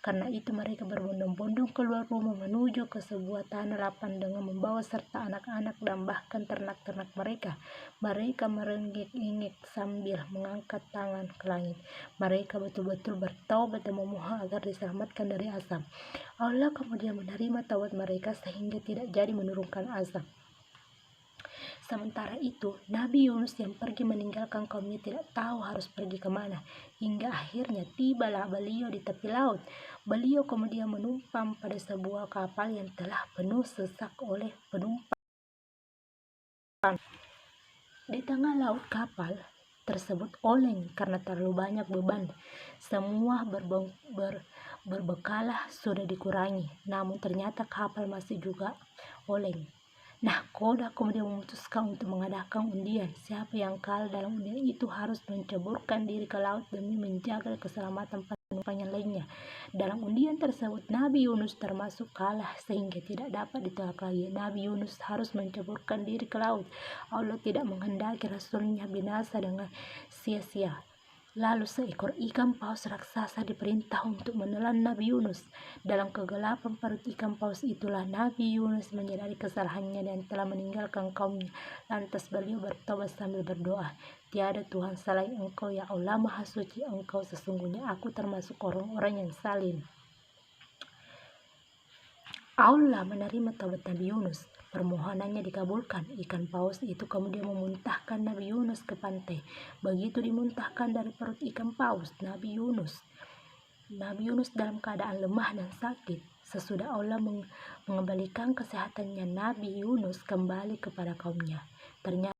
Karena itu mereka berbondong-bondong keluar rumah menuju ke sebuah tanah lapang dengan membawa serta anak-anak dan bahkan ternak-ternak mereka. Mereka merenggek-enggek sambil mengangkat tangan ke langit. Mereka betul-betul bertaubat dan memohon agar diselamatkan dari azab. Allah kemudian menerima taubat mereka sehingga tidak jadi menurunkan azab. Sementara itu, Nabi Yunus yang pergi meninggalkan kaumnya tidak tahu harus pergi kemana. Hingga akhirnya tibalah beliau di tepi laut. Beliau kemudian menumpang pada sebuah kapal yang telah penuh sesak oleh penumpang. Di tengah laut kapal tersebut oleng karena terlalu banyak beban. Semua berbekalah sudah dikurangi, namun ternyata kapal masih juga oleng. Nah, Koda kemudian memutuskan untuk mengadakan undian. Siapa yang kalah dalam undian itu harus menceburkan diri ke laut demi menjaga keselamatan penumpang yang lainnya. Dalam undian tersebut, Nabi Yunus termasuk kalah sehingga tidak dapat ditolak lagi. Nabi Yunus harus menceburkan diri ke laut. Allah tidak menghendaki Rasulnya binasa dengan sia-sia. Lalu seekor ikan paus raksasa diperintah untuk menelan Nabi Yunus. Dalam kegelapan perut ikan paus itulah Nabi Yunus menyadari kesalahannya dan telah meninggalkan kaumnya. Lantas beliau bertobat sambil berdoa, "Tiada Tuhan selain Engkau, ya Allah Maha Suci. Engkau sesungguhnya aku termasuk orang-orang yang salim." Allah menerima taubat Nabi Yunus. Permohonannya dikabulkan. Ikan paus itu kemudian memuntahkan Nabi Yunus ke pantai. Begitu dimuntahkan dari perut ikan paus, Nabi Yunus dalam keadaan lemah dan sakit. Sesudah Allah mengembalikan kesehatannya, Nabi Yunus kembali kepada kaumnya. Ternyata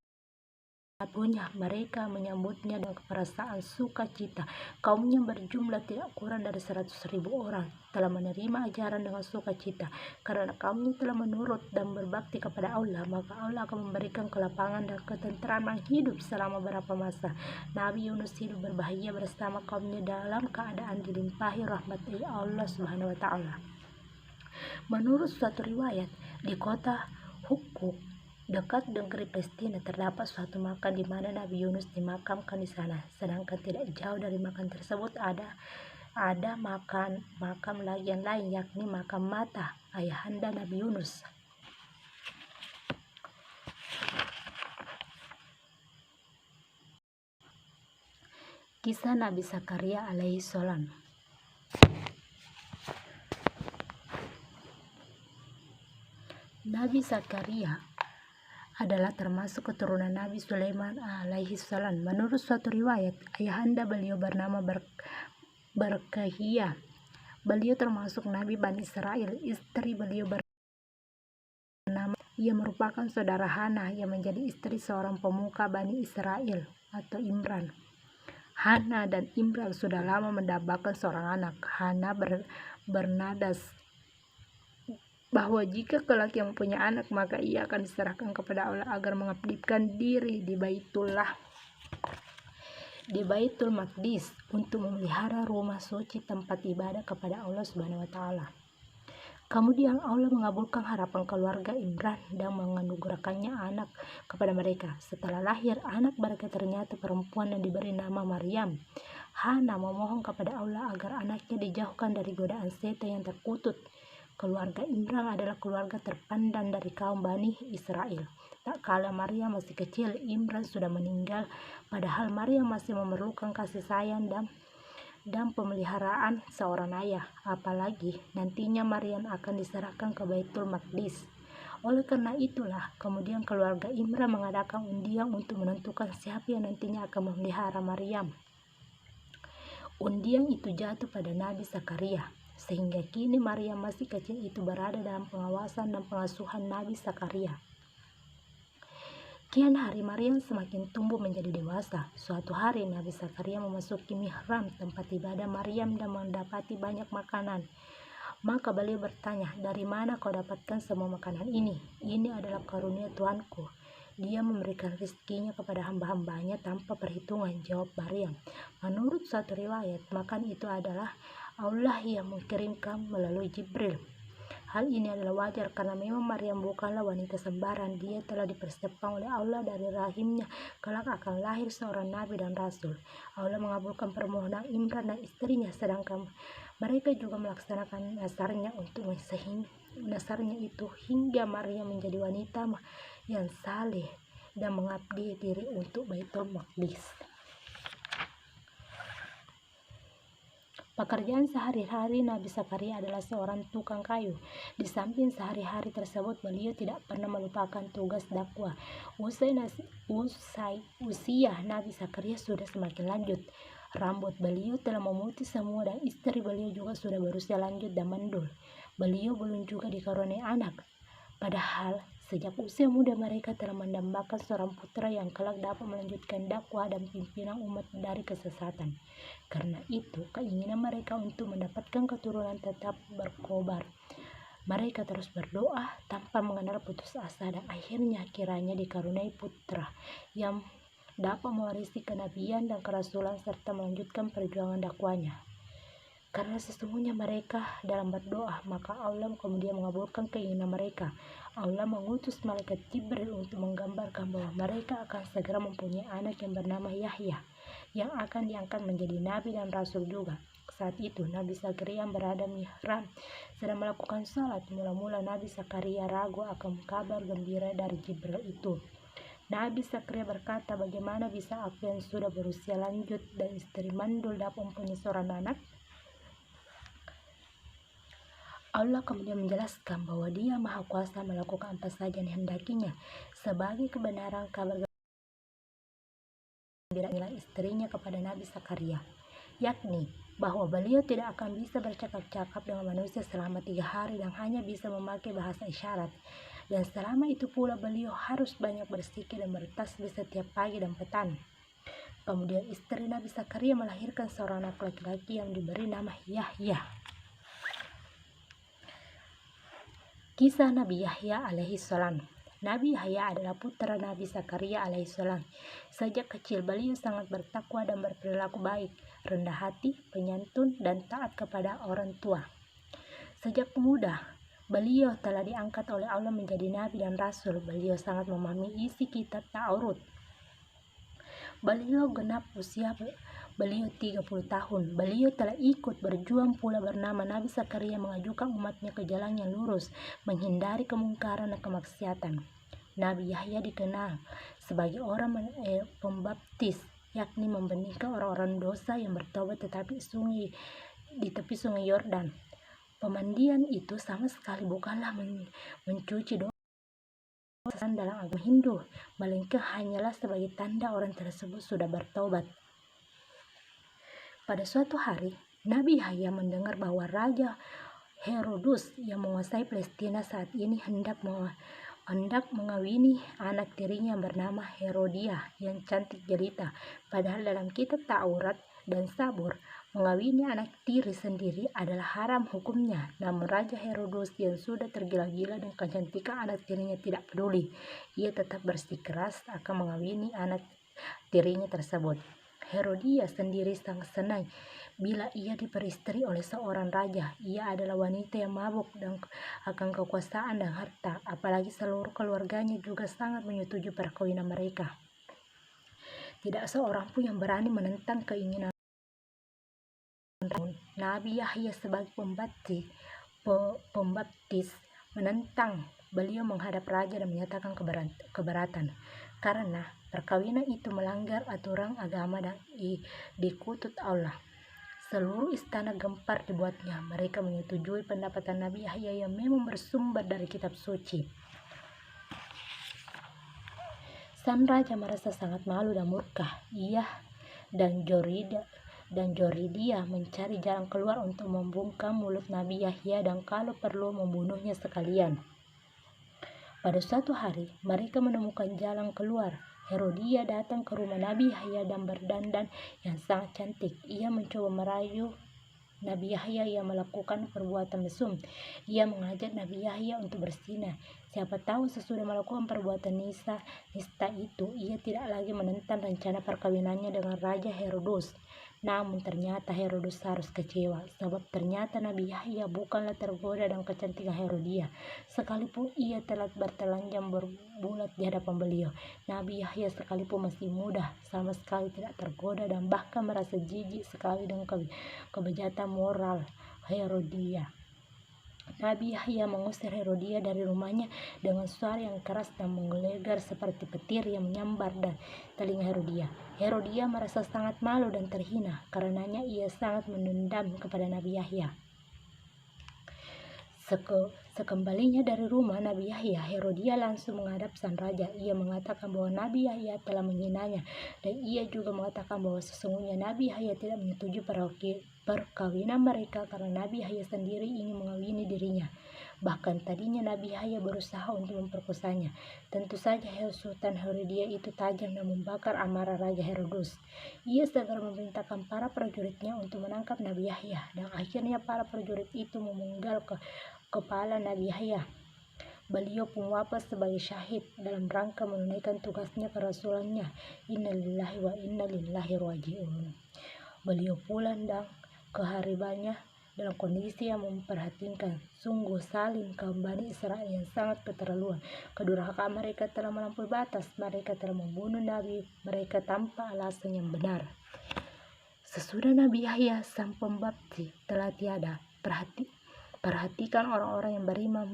mereka menyambutnya dengan perasaan sukacita. Kaumnya berjumlah tidak kurang dari 100.000 orang telah menerima ajaran dengan sukacita. Karena kaumnya telah menurut dan berbakti kepada Allah, maka Allah akan memberikan kelapangan dan ketentraman hidup selama beberapa masa. Nabi Yunus hidup berbahagia bersama kaumnya dalam keadaan dilimpahi rahmat Allah Subhanahu wa Ta'ala. Menurut suatu riwayat, di kota Hukuk dekat negeri Palestina terdapat suatu makam di mana Nabi Yunus dimakamkan di sana. Sedangkan tidak jauh dari makam tersebut ada makam lagi yang lain, yakni makam Mata, ayahanda Nabi Yunus. Kisah Nabi Zakaria alaihi salam. Nabi Zakaria adalah termasuk keturunan Nabi Sulaiman alaihi salam. Menurut suatu riwayat, ayahanda beliau bernama Barkahiyah. Beliau termasuk Nabi Bani Israel. Istri beliau bernama, ia merupakan saudara Hana yang menjadi istri seorang pemuka Bani Israel atau Imran. Hana dan Imran sudah lama mendambakan seorang anak. Hana bernadas bahwa jika kelak yang mempunyai anak, maka ia akan diserahkan kepada Allah agar mengabdikan diri di Baitul Maqdis untuk memelihara rumah suci, tempat ibadah kepada Allah Subhanahu wa Ta'ala. Kemudian Allah mengabulkan harapan keluarga Imran dan menganugerahkannya anak kepada mereka. Setelah lahir anak mereka ternyata perempuan yang diberi nama Maryam. Hana memohon kepada Allah agar anaknya dijauhkan dari godaan setan yang terkutuk. Keluarga Imran adalah keluarga terpandang dari kaum Bani Israel. Tak kala Maryam masih kecil, Imran sudah meninggal, padahal Maryam masih memerlukan kasih sayang dan pemeliharaan seorang ayah. Apalagi nantinya Maryam akan diserahkan ke Baitul Maqdis. Oleh karena itulah, kemudian keluarga Imran mengadakan undian untuk menentukan siapa yang nantinya akan memelihara Maryam. Undian itu jatuh pada Nabi Zakaria. Sehingga kini Maryam masih kecil itu berada dalam pengawasan dan pengasuhan Nabi Zakaria. Kian hari Maryam semakin tumbuh menjadi dewasa. Suatu hari Nabi Zakaria memasuki mihrab tempat ibadah Maryam dan mendapati banyak makanan. Maka beliau bertanya, "Dari mana kau dapatkan semua makanan ini?" "Ini adalah karunia Tuanku. Dia memberikan rezekinya kepada hamba-hambanya tanpa perhitungan," jawab Maryam. Menurut suatu riwayat, makan itu adalah Allah yang mengirimkan melalui Jibril. Hal ini adalah wajar karena memang Maryam bukanlah wanita sembarang. Dia telah dipersiapkan oleh Allah dari rahimnya kelak akan lahir seorang nabi dan rasul. Allah mengabulkan permohonan Imran dan istrinya, sedangkan mereka juga melaksanakan nasarnya itu hingga Maryam menjadi wanita yang saleh dan mengabdi diri untuk Baitul Maqdis. Pekerjaan sehari-hari Nabi Zakaria adalah seorang tukang kayu. Di samping sehari-hari tersebut, beliau tidak pernah melupakan tugas dakwah. Usia Nabi Zakaria sudah semakin lanjut. Rambut beliau telah memutih semua dan istri beliau juga sudah berusia lanjut dan mandul. Beliau belum juga dikaruniai anak. Padahal sejak usia muda mereka telah mendambakan seorang putra yang kelak dapat melanjutkan dakwah dan pimpinan umat dari kesesatan. Karena itu, keinginan mereka untuk mendapatkan keturunan tetap berkobar. Mereka terus berdoa tanpa mengenal putus asa dan akhirnya kiranya dikaruniai putra yang dapat mewarisi kenabian dan kerasulan serta melanjutkan perjuangan dakwahnya. Karena sesungguhnya mereka dalam berdoa, maka Allah kemudian mengabulkan keinginan mereka. Allah mengutus malaikat Jibril untuk menggambarkan bahwa mereka akan segera mempunyai anak yang bernama Yahya, yang akan diangkat menjadi nabi dan rasul juga. Saat itu Nabi Zakaria berada mihrab sedang melakukan salat. Mula-mula Nabi Zakaria ragu akan kabar gembira dari Jibril itu. Nabi Zakaria berkata, "Bagaimana bisa aku yang sudah berusia lanjut dan istri mandul dapat mempunyai seorang anak?" Allah kemudian menjelaskan bahwa Dia Maha Kuasa melakukan apa saja yang dihendakinya. Sebagai kebenaran kabar gembira istrinya kepada Nabi Zakaria, yakni bahwa beliau tidak akan bisa bercakap-cakap dengan manusia selama 3 hari dan hanya bisa memakai bahasa isyarat. Dan selama itu pula beliau harus banyak berzikir dan bertasbih setiap pagi dan petang. Kemudian istri Nabi Zakaria melahirkan seorang anak laki-laki yang diberi nama Yahya. Kisah Nabi Yahya alaihi salam. Nabi Yahya adalah putra Nabi Zakaria alaihi salam. Sejak kecil beliau sangat bertakwa dan berperilaku baik, rendah hati, penyantun, dan taat kepada orang tua. Sejak muda, beliau telah diangkat oleh Allah menjadi nabi dan rasul. Beliau sangat memahami isi kitab Taurat. Beliau genap usia beliau 30 tahun. Beliau telah ikut berjuang pula bernama Nabi Zakaria mengajukan umatnya ke jalan yang lurus, menghindari kemungkaran dan kemaksiatan. Nabi Yahya dikenal sebagai orang pembaptis, yakni membenihkan orang-orang dosa yang bertobat di tepi sungai Yordan. Pemandian itu sama sekali bukanlah mencuci dosa dalam agama Hindu, melainkan hanyalah sebagai tanda orang tersebut sudah bertobat. Pada suatu hari, Nabi Yahya mendengar bahwa Raja Herodus yang menguasai Palestina saat ini hendak mengawini anak tirinya yang bernama Herodia yang cantik jelita. Padahal dalam kitab Taurat dan Zabur, mengawini anak tiri sendiri adalah haram hukumnya. Namun Raja Herodus yang sudah tergila-gila dengan kecantikan anak tirinya tidak peduli. Ia tetap bersikeras akan mengawini anak tirinya tersebut. Herodia sendiri sangat senang bila ia diperistri oleh seorang raja. Ia adalah wanita yang mabuk dan akan kekuasaan dan harta, apalagi seluruh keluarganya juga sangat menyetujui perkawinan mereka. Tidak seorang pun yang berani menentang keinginan Nabi Yahya sebagai pembaptis menentang. Beliau menghadap raja dan menyatakan keberatan karena perkawinan itu melanggar aturan agama dan dikutuk Allah. Seluruh istana gempar dibuatnya. Mereka menyetujui pendapatan Nabi Yahya yang memang bersumber dari kitab suci. Sang raja merasa sangat malu dan murka. Ia dan Joridia mencari jalan keluar untuk membungkam mulut Nabi Yahya dan kalau perlu membunuhnya sekalian. Pada suatu hari, mereka menemukan jalan keluar. Herodia datang ke rumah Nabi Yahya dan berdandan yang sangat cantik. Ia mencoba merayu Nabi Yahya yang melakukan perbuatan mesum. Ia mengajak Nabi Yahya untuk berzina. Siapa tahu sesudah melakukan perbuatan nista itu, ia tidak lagi menentang rencana perkawinannya dengan Raja Herodus. Namun ternyata Herodus harus kecewa, sebab ternyata Nabi Yahya bukanlah tergoda dengan kecantikan Herodia. Sekalipun ia telah bertelanjang berbulat di hadapan beliau, Nabi Yahya sekalipun masih muda, sama sekali tidak tergoda dan bahkan merasa jijik sekali dengan kebejatan moral Herodia. Nabi Yahya mengusir Herodia dari rumahnya dengan suara yang keras dan menggelegar seperti petir yang menyambar dan telinga Herodia. Herodia merasa sangat malu dan terhina, karenanya ia sangat menendam kepada Nabi Yahya. Sekembalinya dari rumah Nabi Yahya, Herodia langsung menghadap sang raja. Ia mengatakan bahwa Nabi Yahya telah menghinanya dan ia juga mengatakan bahwa sesungguhnya Nabi Yahya tidak menyetujui perkawinan mereka karena Nabi Yahya sendiri ingin mengawini dirinya. Bahkan tadinya Nabi Yahya berusaha untuk memperkosanya. Tentu saja Sultan Herodia itu tajam dan membakar amarah Raja Herodus. Ia segera memerintahkan para prajuritnya untuk menangkap Nabi Yahya dan akhirnya para prajurit itu memenggal kepala Nabi Yahya. Beliau pun wafat sebagai syahid dalam rangka menunaikan tugasnya kerasulannya. Innalillahi wa inna ilaihi raji'un. Beliau pulang dan keharibannya dalam kondisi yang memperhatikan. Sungguh zalim kaum Bani Israel yang sangat keterlaluan. Kedurhakaan mereka telah melampaui batas. Mereka telah membunuh Nabi mereka tanpa alasan yang benar. Sesudah Nabi Yahya sang pembaptis telah tiada, perhatikan orang-orang yang beriman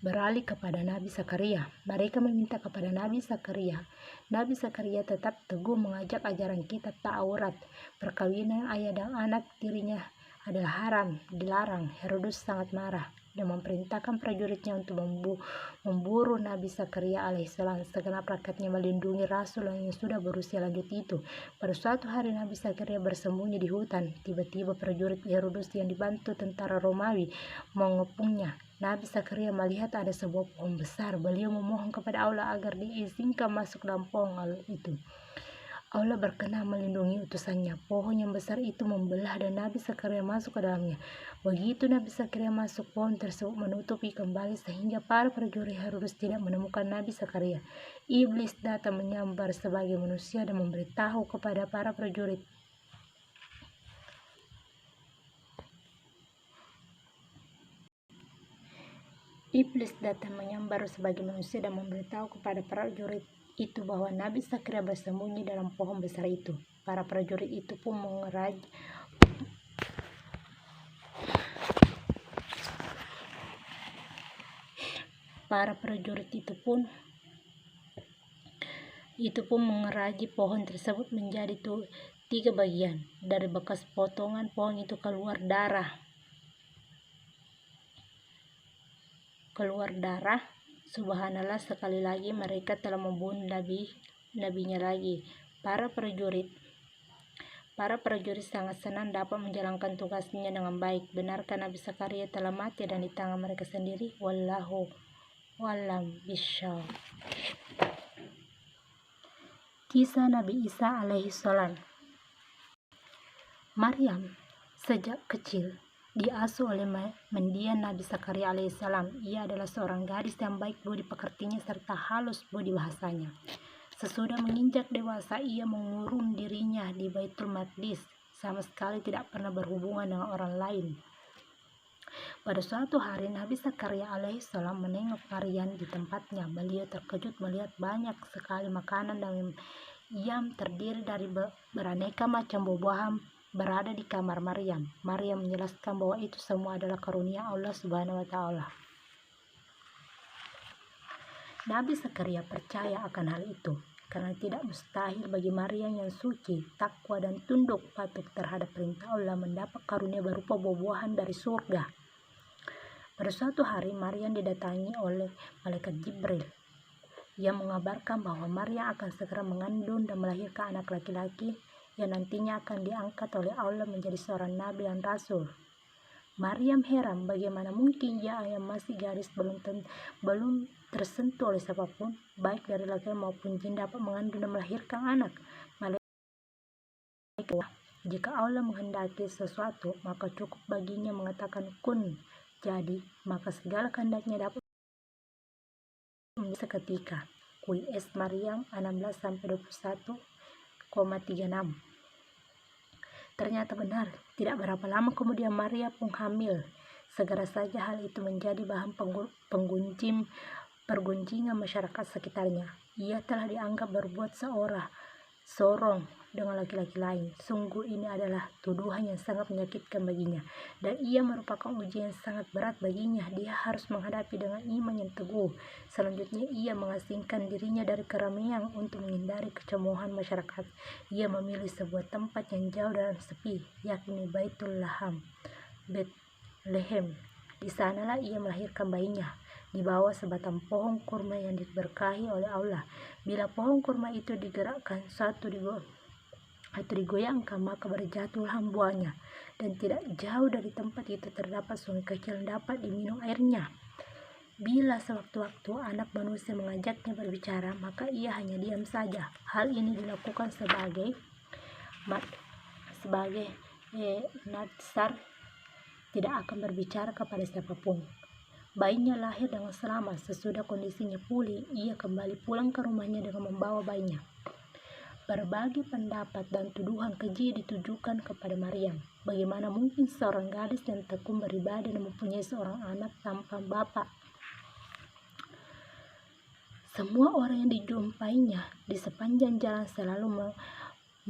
beralih kepada Nabi Zakaria. Mereka meminta kepada Nabi Zakaria. Nabi Zakaria tetap teguh mengajak ajaran kitab Taurat. Perkawinan ayah dan anak tirinya adalah haram, dilarang. Herodes sangat marah dan memerintahkan prajuritnya untuk memburu Nabi Zakaria alaihissalam. Segenap rakyatnya melindungi rasul yang sudah berusia lanjut itu. Pada suatu hari Nabi Zakaria bersembunyi di hutan. Tiba-tiba prajurit Herodes yang dibantu tentara Romawi mengepungnya. Nabi Zakaria melihat ada sebuah pohon besar. Beliau memohon kepada Allah agar diizinkan masuk dalam pohon itu. Allah berkenan melindungi utusannya. Pohon yang besar itu membelah dan Nabi Zakaria masuk ke dalamnya. Begitu Nabi Zakaria masuk, pohon tersebut menutupi kembali sehingga para prajurit Herodes tidak menemukan Nabi Zakaria. Iblis datang menyambar sebagai manusia dan memberitahu kepada para prajurit. Iblis datang menyambar sebagai manusia dan memberitahu kepada prajurit itu bahwa Nabi Zakaria bersembunyi dalam pohon besar itu. Para prajurit itu pun mengeraji pohon tersebut menjadi 3 bagian. Dari bekas potongan pohon itu keluar darah. Subhanallah, sekali lagi mereka telah membunuh nabinya lagi. Para prajurit sangat senang dapat menjalankan tugasnya dengan baik. Benarkah Nabi Zakaria telah mati dan di tangan mereka sendiri? Wallahu a'lam bishawab. Kisah Nabi Isa alaihissalam. Maryam sejak kecil diasuh oleh mendiang Nabi Zakaria alaihissalam. Ia adalah seorang gadis yang baik budi pekertinya serta halus budi bahasanya. Sesudah menginjak dewasa, ia mengurung dirinya di Baitul Maqdis, sama sekali tidak pernah berhubungan dengan orang lain. Pada suatu hari Nabi Zakaria alaihissalam menengok Maryam di tempatnya. Beliau terkejut melihat banyak sekali makanan yang terdiri dari beraneka macam buah-buahan berada di kamar Maryam. Maryam menjelaskan bahwa itu semua adalah karunia Allah Subhanahu wa Ta'ala. Nabi Zakaria percaya akan hal itu karena tidak mustahil bagi Maryam yang suci, takwa dan tunduk patuh terhadap perintah Allah mendapat karunia berupa buah-buahan dari surga. Pada suatu hari Maryam didatangi oleh malaikat Jibril yang mengabarkan bahwa Maryam akan segera mengandung dan melahirkan anak laki-laki yang nantinya akan diangkat oleh Allah menjadi seorang nabi dan rasul. Maryam heran bagaimana mungkin ia yang masih gadis belum tersentuh oleh siapapun, baik dari laki maupun jin, dapat mengandung dan melahirkan anak. Jika Allah menghendaki sesuatu, maka cukup baginya mengatakan kun, jadi, maka segala kehendaknya dapat seketika. QS Maryam 16-21,36. Ternyata benar, tidak berapa lama kemudian Maria pun hamil. Segera saja hal itu menjadi bahan pergunjingan masyarakat sekitarnya. Ia telah dianggap berbuat sorong dengan laki-laki lain. Sungguh ini adalah tuduhan yang sangat menyakitkan baginya, dan ia merupakan ujian yang sangat berat baginya. Dia harus menghadapi dengan iman yang teguh. Selanjutnya ia mengasingkan dirinya dari keramaian untuk menghindari kecemoohan masyarakat. Ia memilih sebuah tempat yang jauh dan sepi, yakni Baitul Laham, Bethlehem. Di sanalah ia melahirkan bayinya di bawah sebatang pohon kurma yang diberkahi oleh Allah. Bila pohon kurma itu digerakkan atau digoyangkan, maka berjatuhlah buahnya, dan tidak jauh dari tempat itu terdapat sungai kecil yang dapat diminum airnya. Bila sewaktu-waktu anak manusia mengajaknya berbicara, maka ia hanya diam saja. Hal ini dilakukan sebagai nadsar tidak akan berbicara kepada siapapun. Bayinya lahir dengan selamat. Sesudah kondisinya pulih, ia kembali pulang ke rumahnya dengan membawa bayinya. Berbagai pendapat dan tuduhan keji ditujukan kepada Maryam. Bagaimana mungkin seorang gadis yang tekun beribadah dan mempunyai seorang anak tanpa bapak? Semua orang yang dijumpainya di sepanjang jalan selalu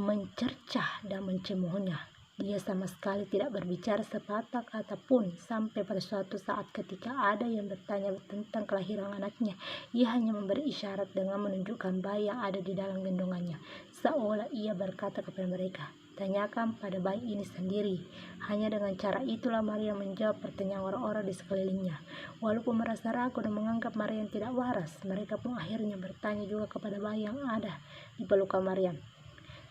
mencercah dan mencemoohnya. Dia sama sekali tidak berbicara sepatah kata pun, sampai pada suatu saat ketika ada yang bertanya tentang kelahiran anaknya, ia hanya memberi isyarat dengan menunjukkan bayi yang ada di dalam gendongannya, seolah ia berkata kepada mereka, ditanyakan pada bayi ini sendiri. Hanya dengan cara itulah Maria menjawab pertanyaan orang-orang di sekelilingnya. Walaupun merasa ragu dan menganggap Maryam tidak waras, mereka pun akhirnya bertanya juga kepada bayi yang ada di pelukan Maryam.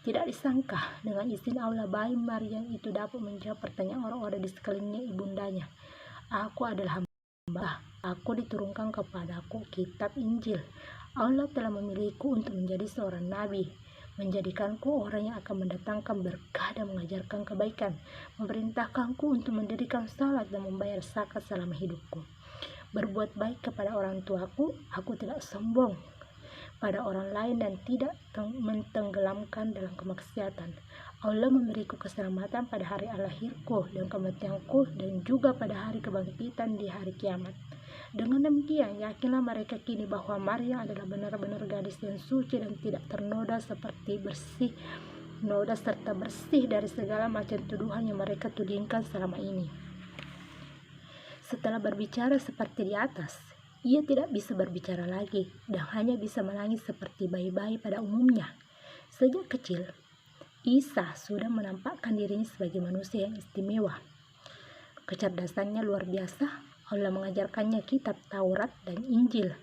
Tidak disangka, dengan izin Allah bayi Maryam itu dapat menjawab pertanyaan orang-orang di sekelilingnya ibundanya. Aku adalah hamba, aku diturunkan kepadaku kitab Injil. Allah telah memilihku untuk menjadi seorang nabi, menjadikanku orang yang akan mendatangkan berkah dan mengajarkan kebaikan, memerintahkanku untuk mendirikan salat dan membayar zakat selama hidupku. Berbuat baik kepada orang tuaku, aku tidak sombong pada orang lain dan tidak mentenggelamkan dalam kemaksiatan. Allah memberiku keselamatan pada hari lahirku dan kematianku dan juga pada hari kebangkitan di hari kiamat. Dengan demikian, yakinlah mereka kini bahwa Maria adalah benar-benar gadis yang suci dan tidak ternoda serta bersih dari segala macam tuduhan yang mereka tudingkan selama ini. Setelah berbicara seperti di atas, ia tidak bisa berbicara lagi dan hanya bisa menangis seperti bayi-bayi pada umumnya. Sejak kecil, Isa sudah menampakkan dirinya sebagai manusia yang istimewa. Kecerdasannya luar biasa. Allah mengajarkannya kitab Taurat dan Injil.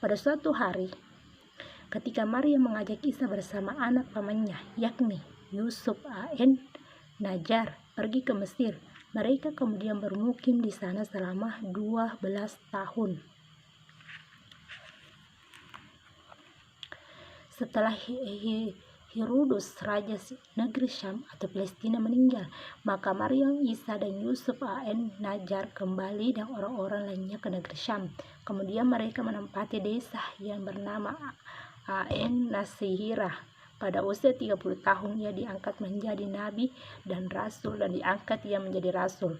Pada suatu hari, ketika Maria mengajak Isa bersama anak pamannya, yakni Yusuf an Najar, pergi ke Mesir, mereka kemudian bermukim di sana selama 12 tahun. Setelah Herodes, raja negeri Syam atau Palestina meninggal, maka Maryam, Isa dan Yusuf an Najar kembali dan orang-orang lainnya ke negeri Syam. Kemudian mereka menempati desa yang bernama an Nasirah. Pada usia 30 tahun ia diangkat menjadi nabi dan rasul dan diangkat ia menjadi rasul.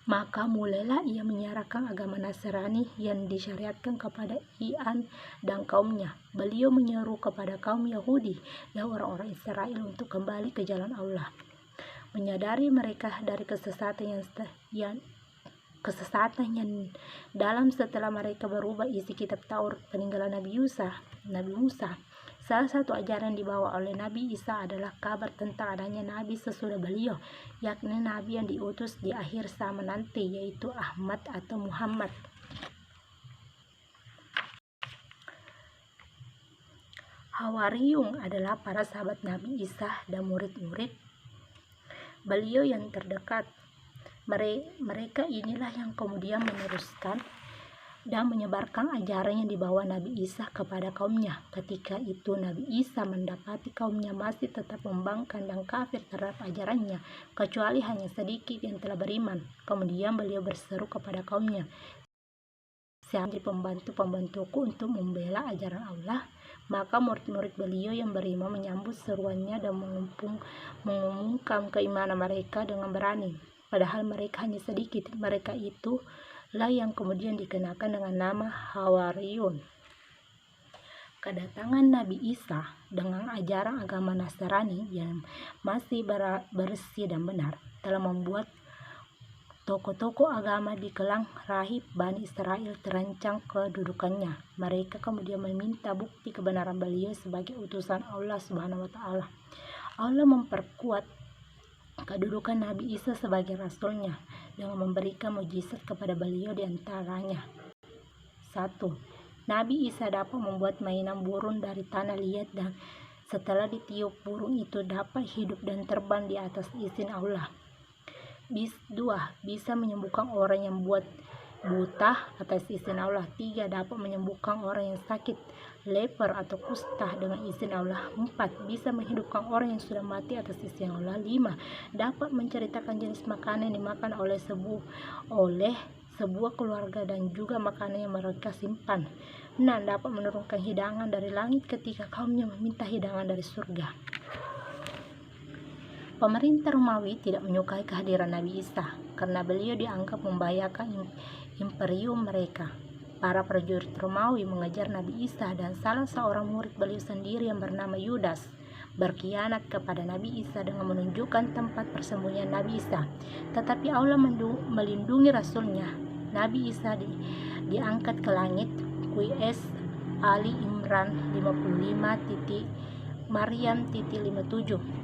Maka mulailah ia menyiarkan agama Nasrani yang disyariatkan kepada Ian dan kaumnya. Beliau menyeru kepada kaum Yahudi dan orang-orang Israel untuk kembali ke jalan Allah, menyadari mereka dari kesesatan yang dalam setelah mereka berubah isi kitab Taurat peninggalan Nabi Musa. Salah satu ajaran dibawa oleh Nabi Isa adalah kabar tentang adanya Nabi sesudah beliau, yakni Nabi yang diutus di akhir zaman nanti, yaitu Ahmad atau Muhammad. Hawariyun adalah para sahabat Nabi Isa dan murid-murid beliau yang terdekat. Mereka inilah yang kemudian meneruskan dan menyebarkan ajaran yang dibawa Nabi Isa kepada kaumnya. Ketika itu Nabi Isa mendapati kaumnya masih tetap membangkang dan kafir terhadap ajarannya, kecuali hanya sedikit yang telah beriman. Kemudian beliau berseru kepada kaumnya, "Saya menjadi pembantu-pembantuku untuk membela ajaran Allah." Maka murid-murid beliau yang beriman menyambut seruannya dan mengumumkan keimanan mereka dengan berani. Padahal mereka hanya sedikit. Mereka itu lah yang kemudian dikenakan dengan nama Hawariyun. Kedatangan Nabi Isa dengan ajaran agama Nasrani yang masih bersih dan benar telah membuat tokoh-tokoh agama di kelang rahib Bani Israel terancam kedudukannya. Mereka kemudian meminta bukti kebenaran beliau sebagai utusan Allah Subhanahu wa Ta'ala. Allah memperkuat kedudukan Nabi Isa sebagai rasulnya dengan memberikan mukjizat kepada beliau, di antaranya 1. Nabi Isa dapat membuat mainan burung dari tanah liat dan setelah ditiup burung itu dapat hidup dan terbang di atas izin Allah. 2. Bisa menyembuhkan orang yang buta atas izin Allah. 3. Dapat menyembuhkan orang yang sakit leper atau kusta dengan izin Allah. 4. Bisa menghidupkan orang yang sudah mati atas izin Allah. 5. Dapat menceritakan jenis makanan yang dimakan oleh sebuah keluarga dan juga makanan yang mereka simpan. 6. Dapat menurunkan hidangan dari langit ketika kaumnya meminta hidangan dari surga. Pemerintah Romawi tidak menyukai kehadiran Nabi Isa karena beliau dianggap membahayakan imperium mereka. Para prajurit Romawi mengejar Nabi Isa dan salah seorang murid beliau sendiri yang bernama Yudas berkhianat kepada Nabi Isa dengan menunjukkan tempat persembunyian Nabi Isa. Tetapi Allah melindungi rasulnya. Nabi Isa diangkat ke langit. QS Ali Imran 55 Maryam 57.